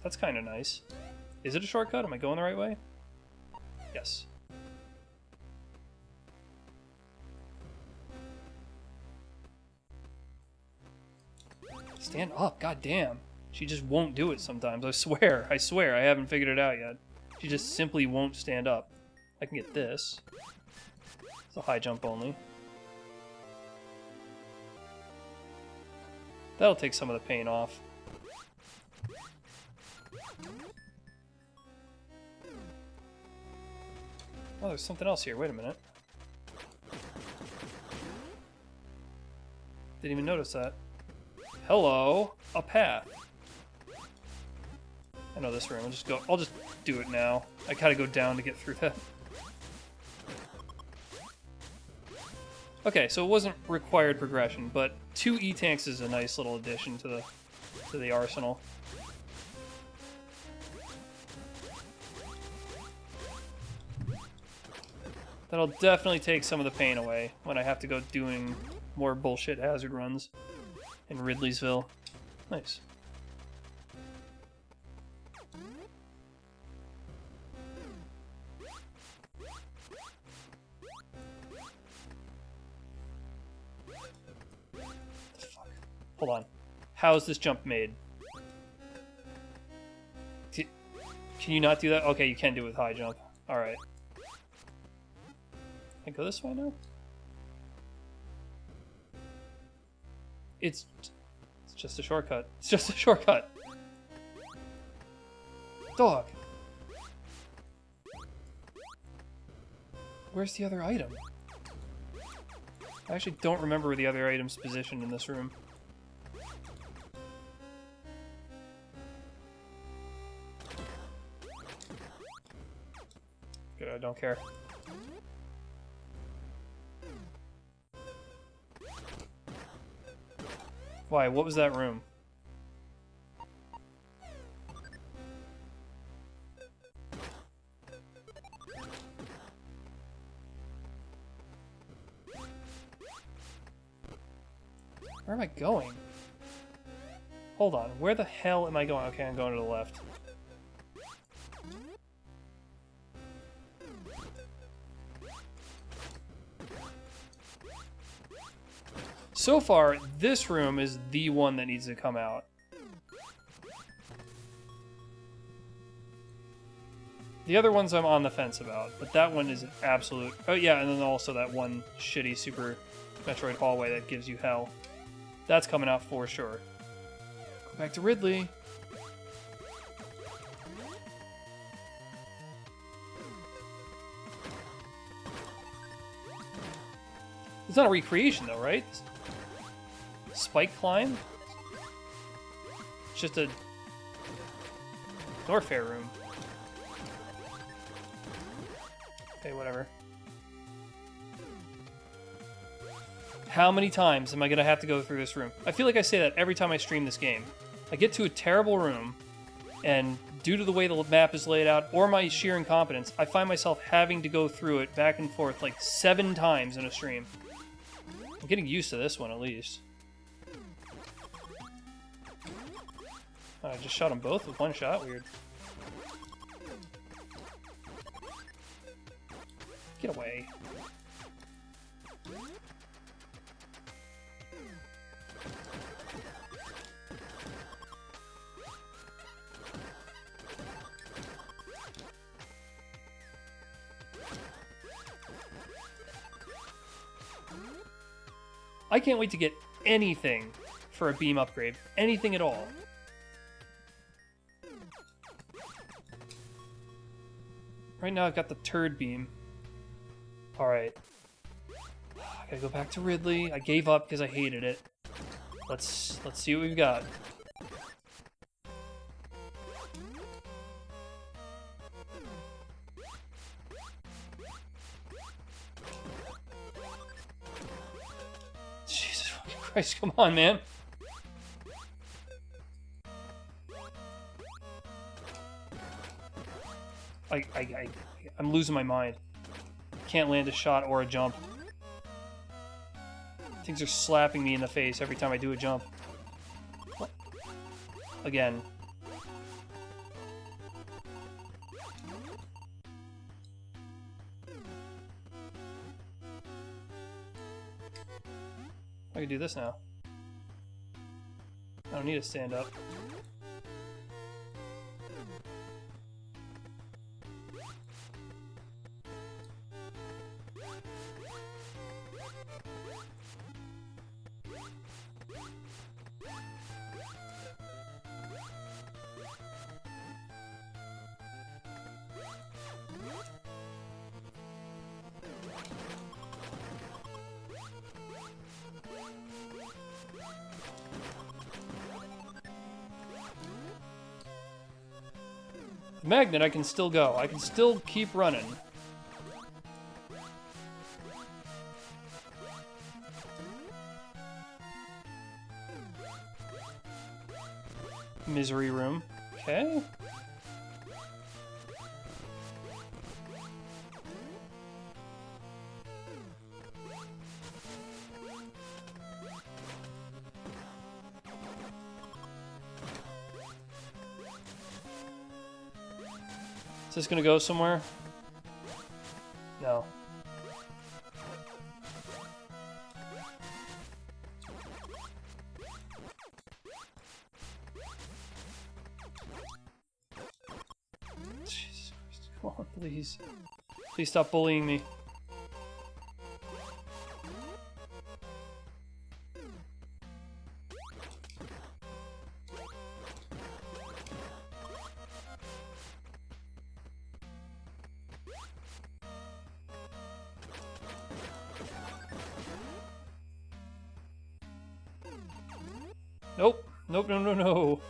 S1: That's kind of nice. Is it a shortcut? Am I going the right way? Yes. Stand up, goddamn. She just won't do it sometimes. I swear, I haven't figured it out yet. She just simply won't stand up. I can get this. It's a high jump only. That'll take some of the pain off. Oh, there's something else here. Wait a minute. Didn't even notice that. Hello, a path. I know this room. I'll just do it now. I gotta go down to get through that. Okay, so it wasn't required progression, but 2 E-tanks is a nice little addition to the arsenal. That'll definitely take some of the pain away when I have to go doing more bullshit hazard runs in Ridleysville. Nice. Hold on. How is this jump made? Can you not do that? Okay, you can do it with high jump. Alright. Can I go this way now? It's just a shortcut. It's just a shortcut. Dog. Where's the other item? I actually don't remember where the other item's positioned in this room. Good, I don't care. Why? What was that room? Where am I going? Hold on. Where the hell am I going? Okay, I'm going to the left. So far, this room is the one that needs to come out. The other ones I'm on the fence about, but that one is an absolute... Oh yeah, and then also that one shitty Super Metroid hallway that gives you hell. That's coming out for sure. Go back to Ridley. It's not a recreation though, right? Spike climb? It's just a Norfair room. Okay, whatever. How many times am I going to have to go through this room? I feel like I say that every time I stream this game. I get to a terrible room, and due to the way the map is laid out, or my sheer incompetence, I find myself having to go through it back and forth like 7 times in a stream. I'm getting used to this one, at least. I just shot them both with one shot. Weird. Get away. I can't wait to get anything for a beam upgrade. Anything at all. Right now I've got the turd beam. Alright. I gotta go back to Ridley. I gave up because I hated it. Let's see what we've got. Jesus fucking Christ, come on, man. I'm losing my mind. Can't land a shot or a jump. Things are slapping me in the face every time I do a jump. What? Again. I can do this now. I don't need to stand up. Magnet, I can still go. I can still keep running. Misery room. Okay. Is this gonna go somewhere? No. Jesus Christ, come on, please. Please stop bullying me. Nope. Nope, no, no, no.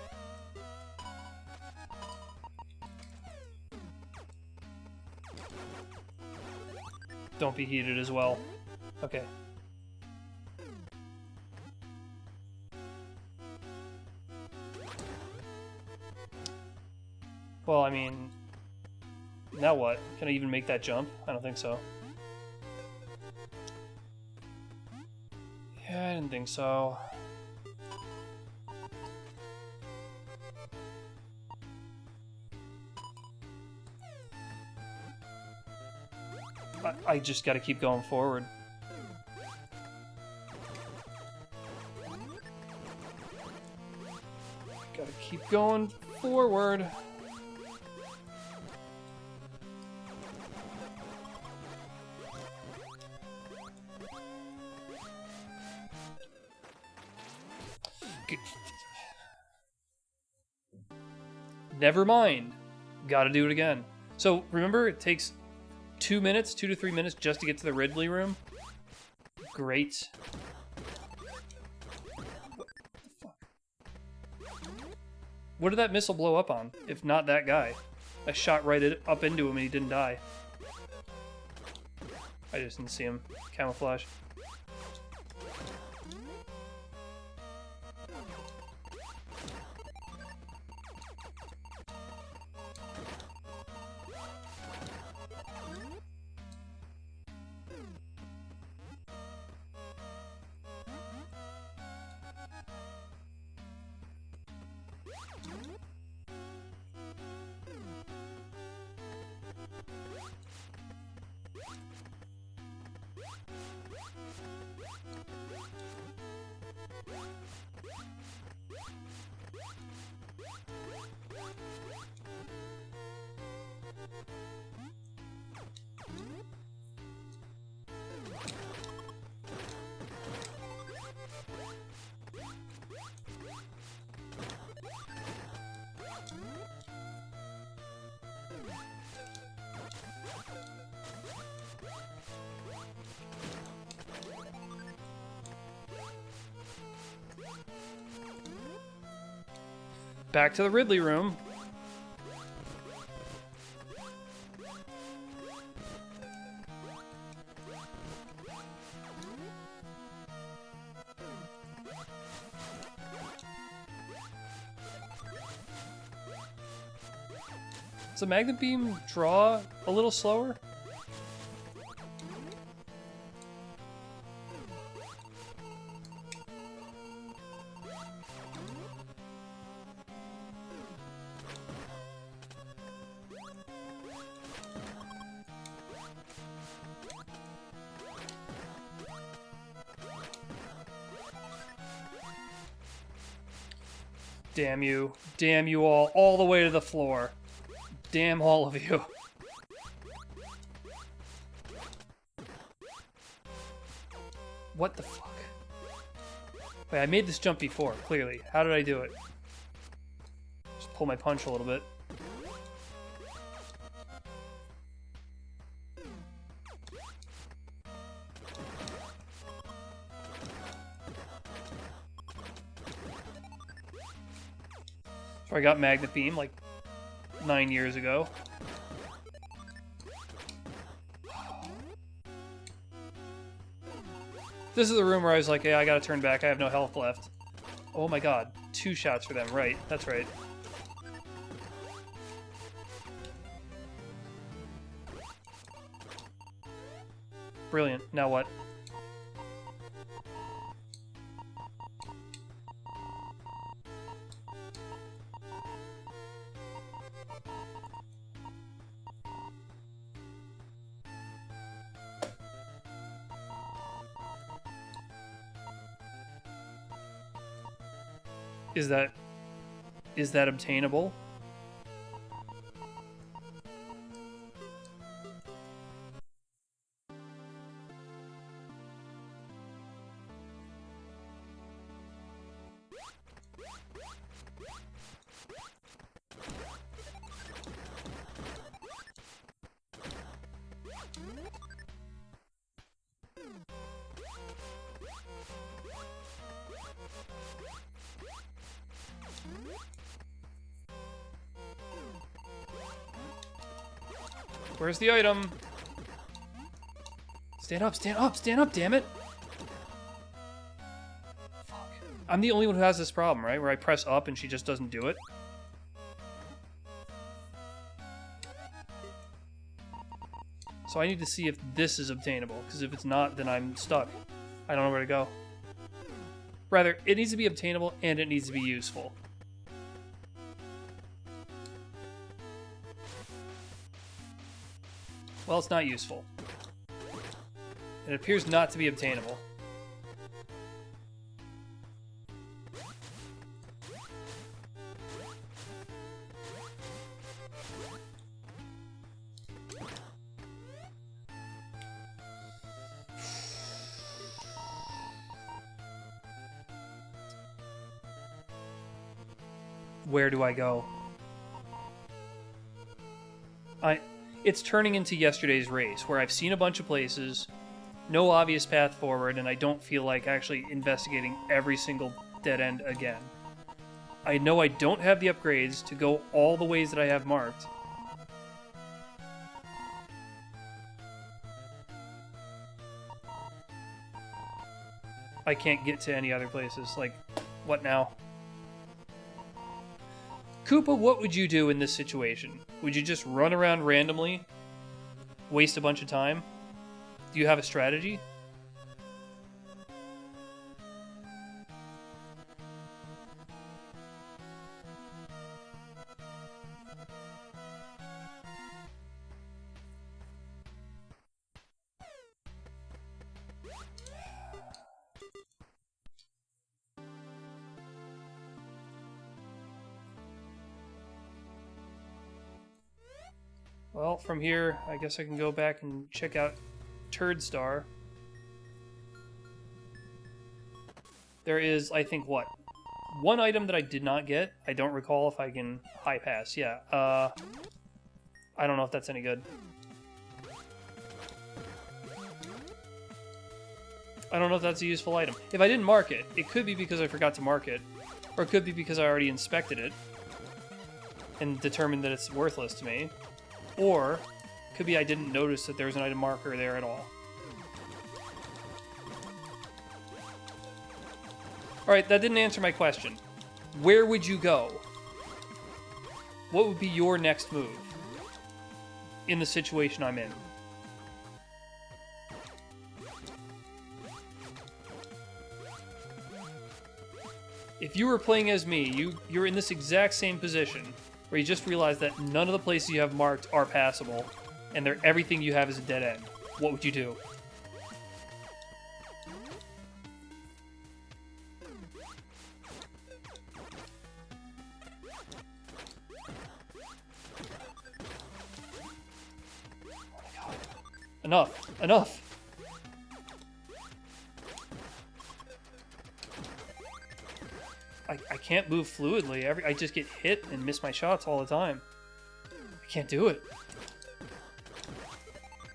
S1: Don't be heated as well. Okay. Well, I mean... Now what? Can I even make that jump? I don't think so. Yeah, I didn't think so. I just gotta keep going forward. Gotta keep going forward. Never mind. Gotta do it again. So, remember, it takes 2 minutes, 2 to 3 minutes just to get to the Ridley room? Great. What the fuck? What did that missile blow up on, if not that guy? I shot right up into him and he didn't die. I just didn't see him. Camouflage. Back to the Ridley room. Does the magnet beam draw a little slower? Damn you. Damn you all the way to the floor. Damn all of you. What the fuck? Wait, I made this jump before, clearly. How did I do it? Just pull my punch a little bit. So I got Magnet Beam like 9 years ago. This is the room where I was like, yeah, I gotta turn back, I have no health left. Oh my god, 2 shots for them, right, that's right. Brilliant, now what? Is that obtainable? Where's the item? Stand up, damn it! Fuck. I'm the only one who has this problem, right? Where I press up and she just doesn't do it. So I need to see if this is obtainable, because if it's not, then I'm stuck. I don't know where to go. Rather, it needs to be obtainable and it needs to be useful. Well, it's not useful. It appears not to be obtainable. Where do I go? It's turning into yesterday's race, where I've seen a bunch of places, no obvious path forward, and I don't feel like actually investigating every single dead end again. I know I don't have the upgrades to go all the ways that I have marked. I can't get to any other places. Like, what now? Koopa, what would you do in this situation? Would you just run around randomly? Waste a bunch of time? Do you have a strategy? Well, from here, I guess I can go back and check out Turd Star. There is, I think, what? One item that I did not get. I don't recall if I can high pass. Yeah, I don't know if that's any good. I don't know if that's a useful item. If I didn't mark it, it could be because I forgot to mark it. Or it could be because I already inspected it and determined that it's worthless to me. Or it could be I didn't notice that there was an item marker there at all. Alright, that didn't answer my question. Where would you go? What would be your next move in the situation I'm in? If you were playing as me, you're in this exact same position, where you just realize that none of the places you have marked are passable, and everything you have is a dead end. What would you do? Oh my god. Enough! Enough! I can't move fluidly. I just get hit and miss my shots all the time. I can't do it.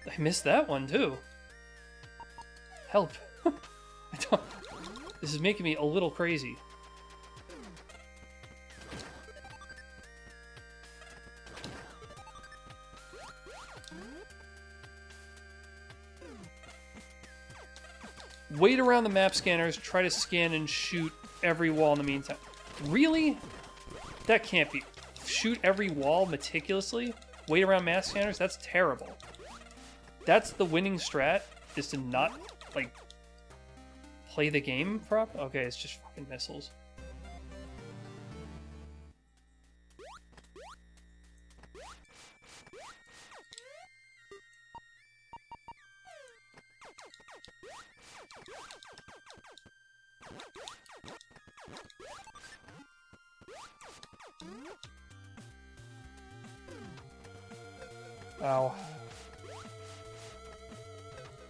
S1: I missed that one too. Help. This is making me a little crazy. Wait around the map scanners, try to scan and shoot every wall in the meantime. Really? That can't be. Shoot every wall meticulously? Wait around map scanners? That's terrible. That's the winning strat, is to not, like, play the game prop? Okay, it's just fucking missiles. Ow.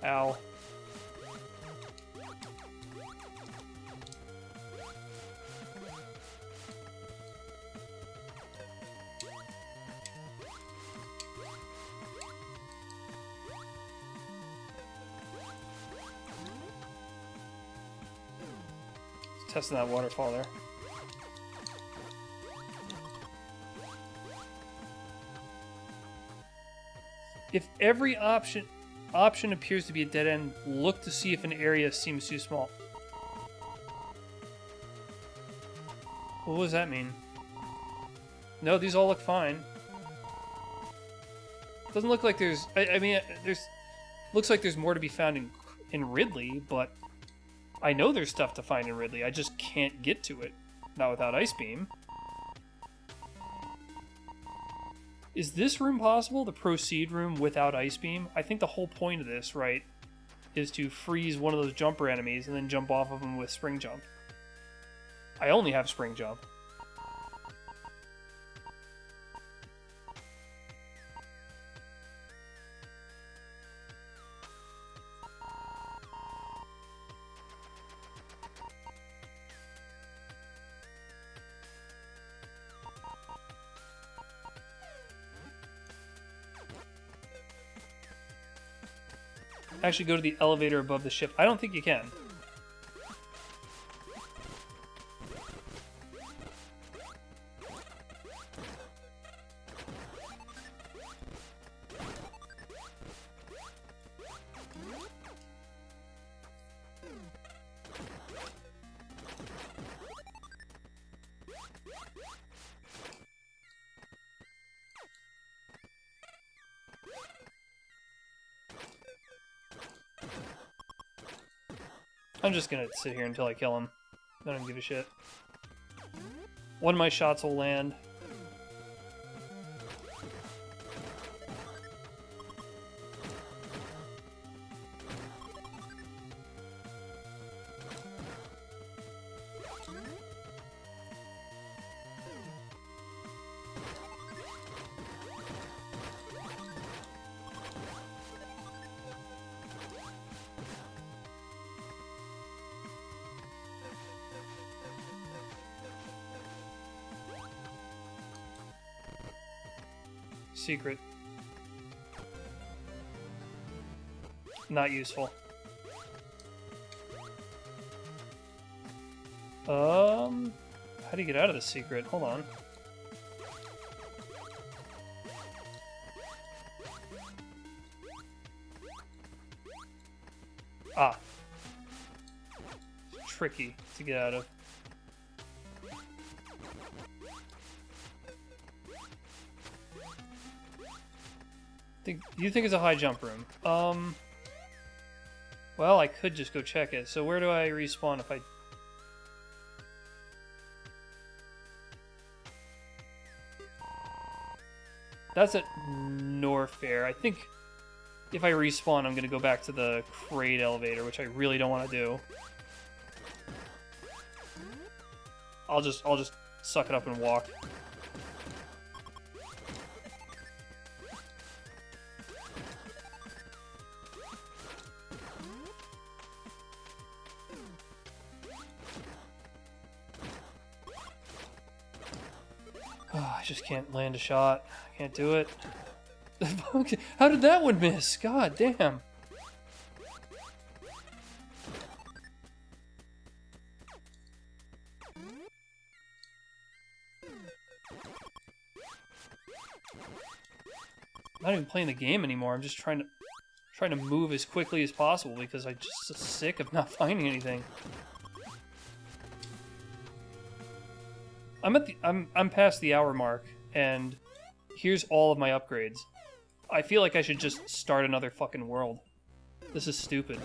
S1: Ow. Testing that waterfall there. If every option appears to be a dead end, look to see if an area seems too small. What does that mean? No, these all look fine. Doesn't look like there's... I mean, looks like there's more to be found in Ridley, but I know there's stuff to find in Ridley. I just can't get to it. Not without Ice Beam. Is this room possible? The Proceed room without Ice Beam? I think the whole point of this, right, is to freeze one of those jumper enemies and then jump off of them with Spring Jump. I only have Spring Jump. Actually go to the elevator above the ship. I don't think you can. I'm just gonna sit here until I kill him. I don't give a shit. One of my shots will land. Secret. Not useful. How do you get out of this secret? Hold on. Ah. It's tricky to get out of. You think it's a high jump room? Well, I could just go check it. So where do I respawn if I... That's at Norfair. I think if I respawn, I'm gonna go back to the crate elevator, which I really don't want to do. I'll just suck it up and walk. I just can't land a shot. I can't do it. How did that one miss? God damn. I'm not even playing the game anymore. I'm just trying to move as quickly as possible because I'm just so sick of not finding anything. I'm past the hour mark, and here's all of my upgrades. I feel like I should just start another fucking world. This is stupid.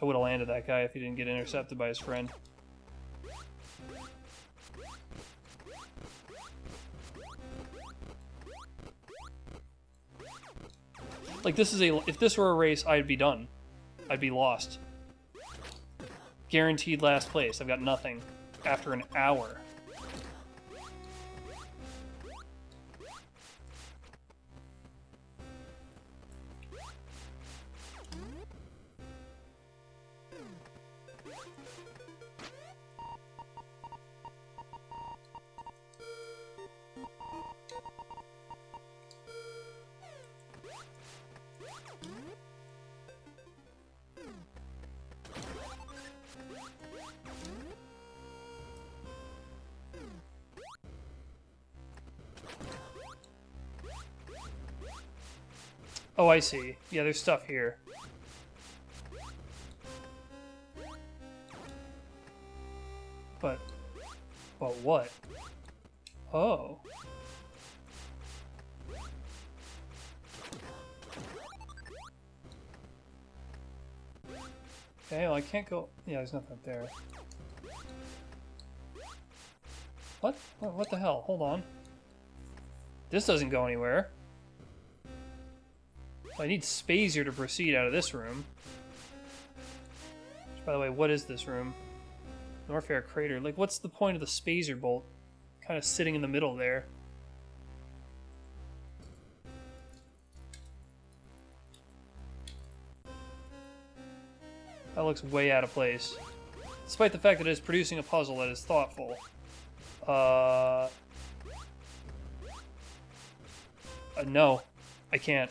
S1: I would have landed that guy if he didn't get intercepted by his friend. Like, this is if this were a race, I'd be done. I'd be lost. Guaranteed last place. I've got nothing after an hour. Oh, I see. Yeah, there's stuff here. But what? Oh. Okay, well, I can't go... Yeah, there's nothing up there. What? What the hell? Hold on. This doesn't go anywhere. I need Spazier to proceed out of this room. Which, by the way, what is this room? Norfair Crater. Like, what's the point of the Spazier bolt? Kind of sitting in the middle there. That looks way out of place. Despite the fact that it is producing a puzzle that is thoughtful. No. I can't.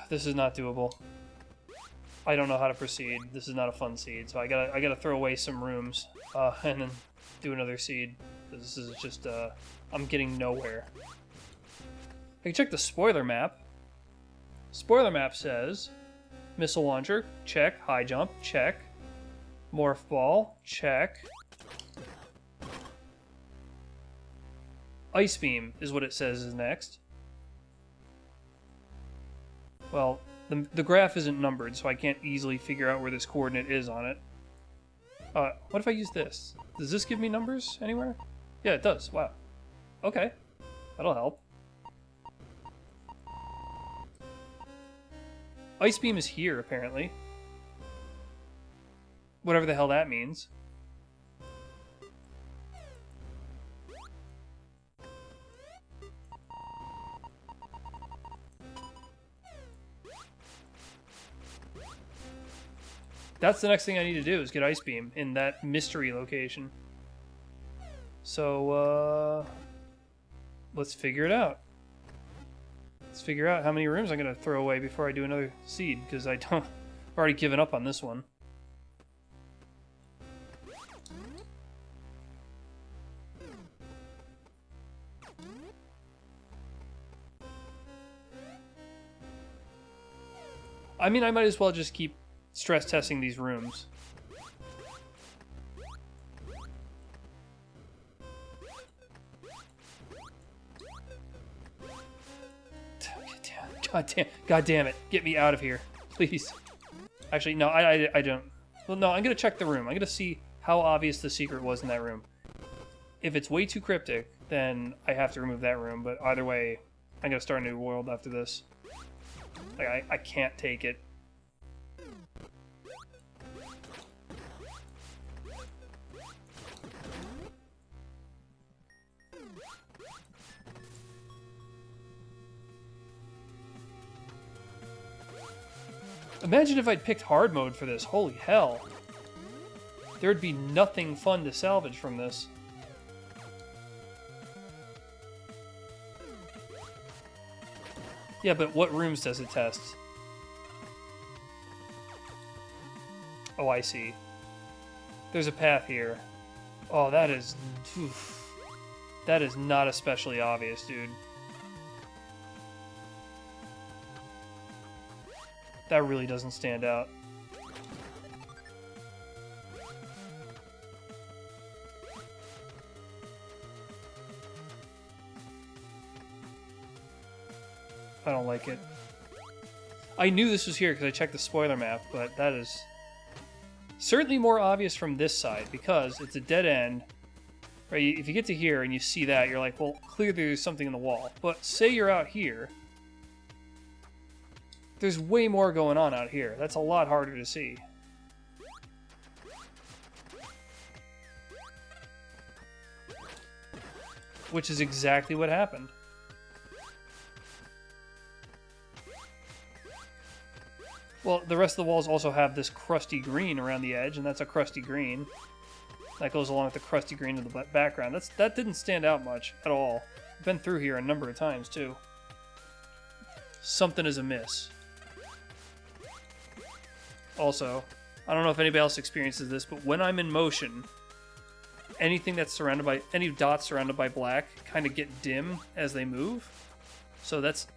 S1: This is not doable. I don't know how to proceed. This is not a fun seed, so I gotta throw away some rooms and then do another seed. This is just I'm getting nowhere. I can check the spoiler map. Spoiler map says missile launcher, check. High jump, check. Morph ball, check. Ice beam is what it says is next. Well, the graph isn't numbered, so I can't easily figure out where this coordinate is on it. What if I use this? Does this give me numbers anywhere? Yeah, it does. Wow. Okay. That'll help. Ice beam is here, apparently. Whatever the hell that means. That's the next thing I need to do, is get Ice Beam in that mystery location. So, let's figure it out. Let's figure out how many rooms I'm going to throw away before I do another seed, because I've already given up on this one. I mean, I might as well just keep stress testing these rooms. God damn it. Get me out of here. Please. Actually, no, I don't. Well, no, I'm going to check the room. I'm going to see how obvious the secret was in that room. If it's way too cryptic, then I have to remove that room. But either way, I'm going to start a new world after this. Like, I can't take it. Imagine if I'd picked hard mode for this. Holy hell. There'd be nothing fun to salvage from this. Yeah, but what rooms does it test? Oh, I see. There's a path here. Oh, that is... Oof. That is not especially obvious, dude. That really doesn't stand out. I don't like it. I knew this was here because I checked the spoiler map, but that is certainly more obvious from this side because it's a dead end. Right? If you get to here and you see that, you're like, well, clearly there's something in the wall. But say you're out here. There's way more going on out here. That's a lot harder to see. Which is exactly what happened. Well, the rest of the walls also have this crusty green around the edge, and that's a crusty green. That goes along with the crusty green in the background. That didn't stand out much at all. I've been through here a number of times, too. Something is amiss. also, I don't know if anybody else experiences this, but when I'm in motion, anything that's surrounded by, any dots surrounded by black kind of get dim as they move. So that's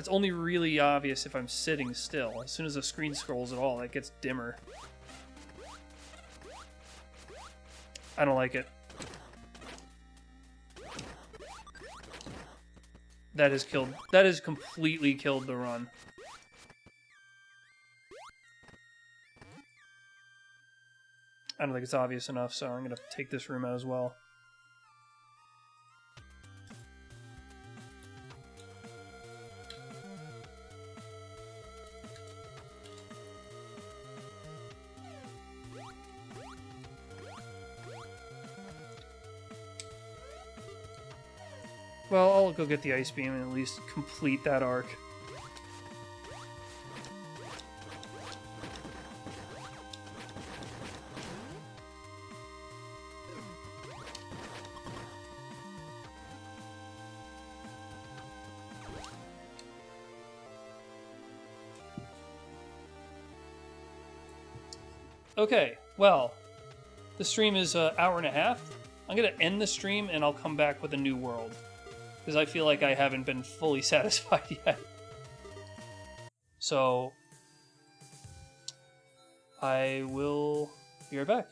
S1: only really obvious if I'm sitting still. As soon as the screen scrolls at all, it gets dimmer. I don't like it. That has completely killed the run. I don't think it's obvious enough, so I'm gonna take this room out as well. Well, I'll go get the ice beam and at least complete that arc. Okay, well, the stream is an hour and a half. I'm going to end the stream and I'll come back with a new world, because I feel like I haven't been fully satisfied yet. So, I will be right back.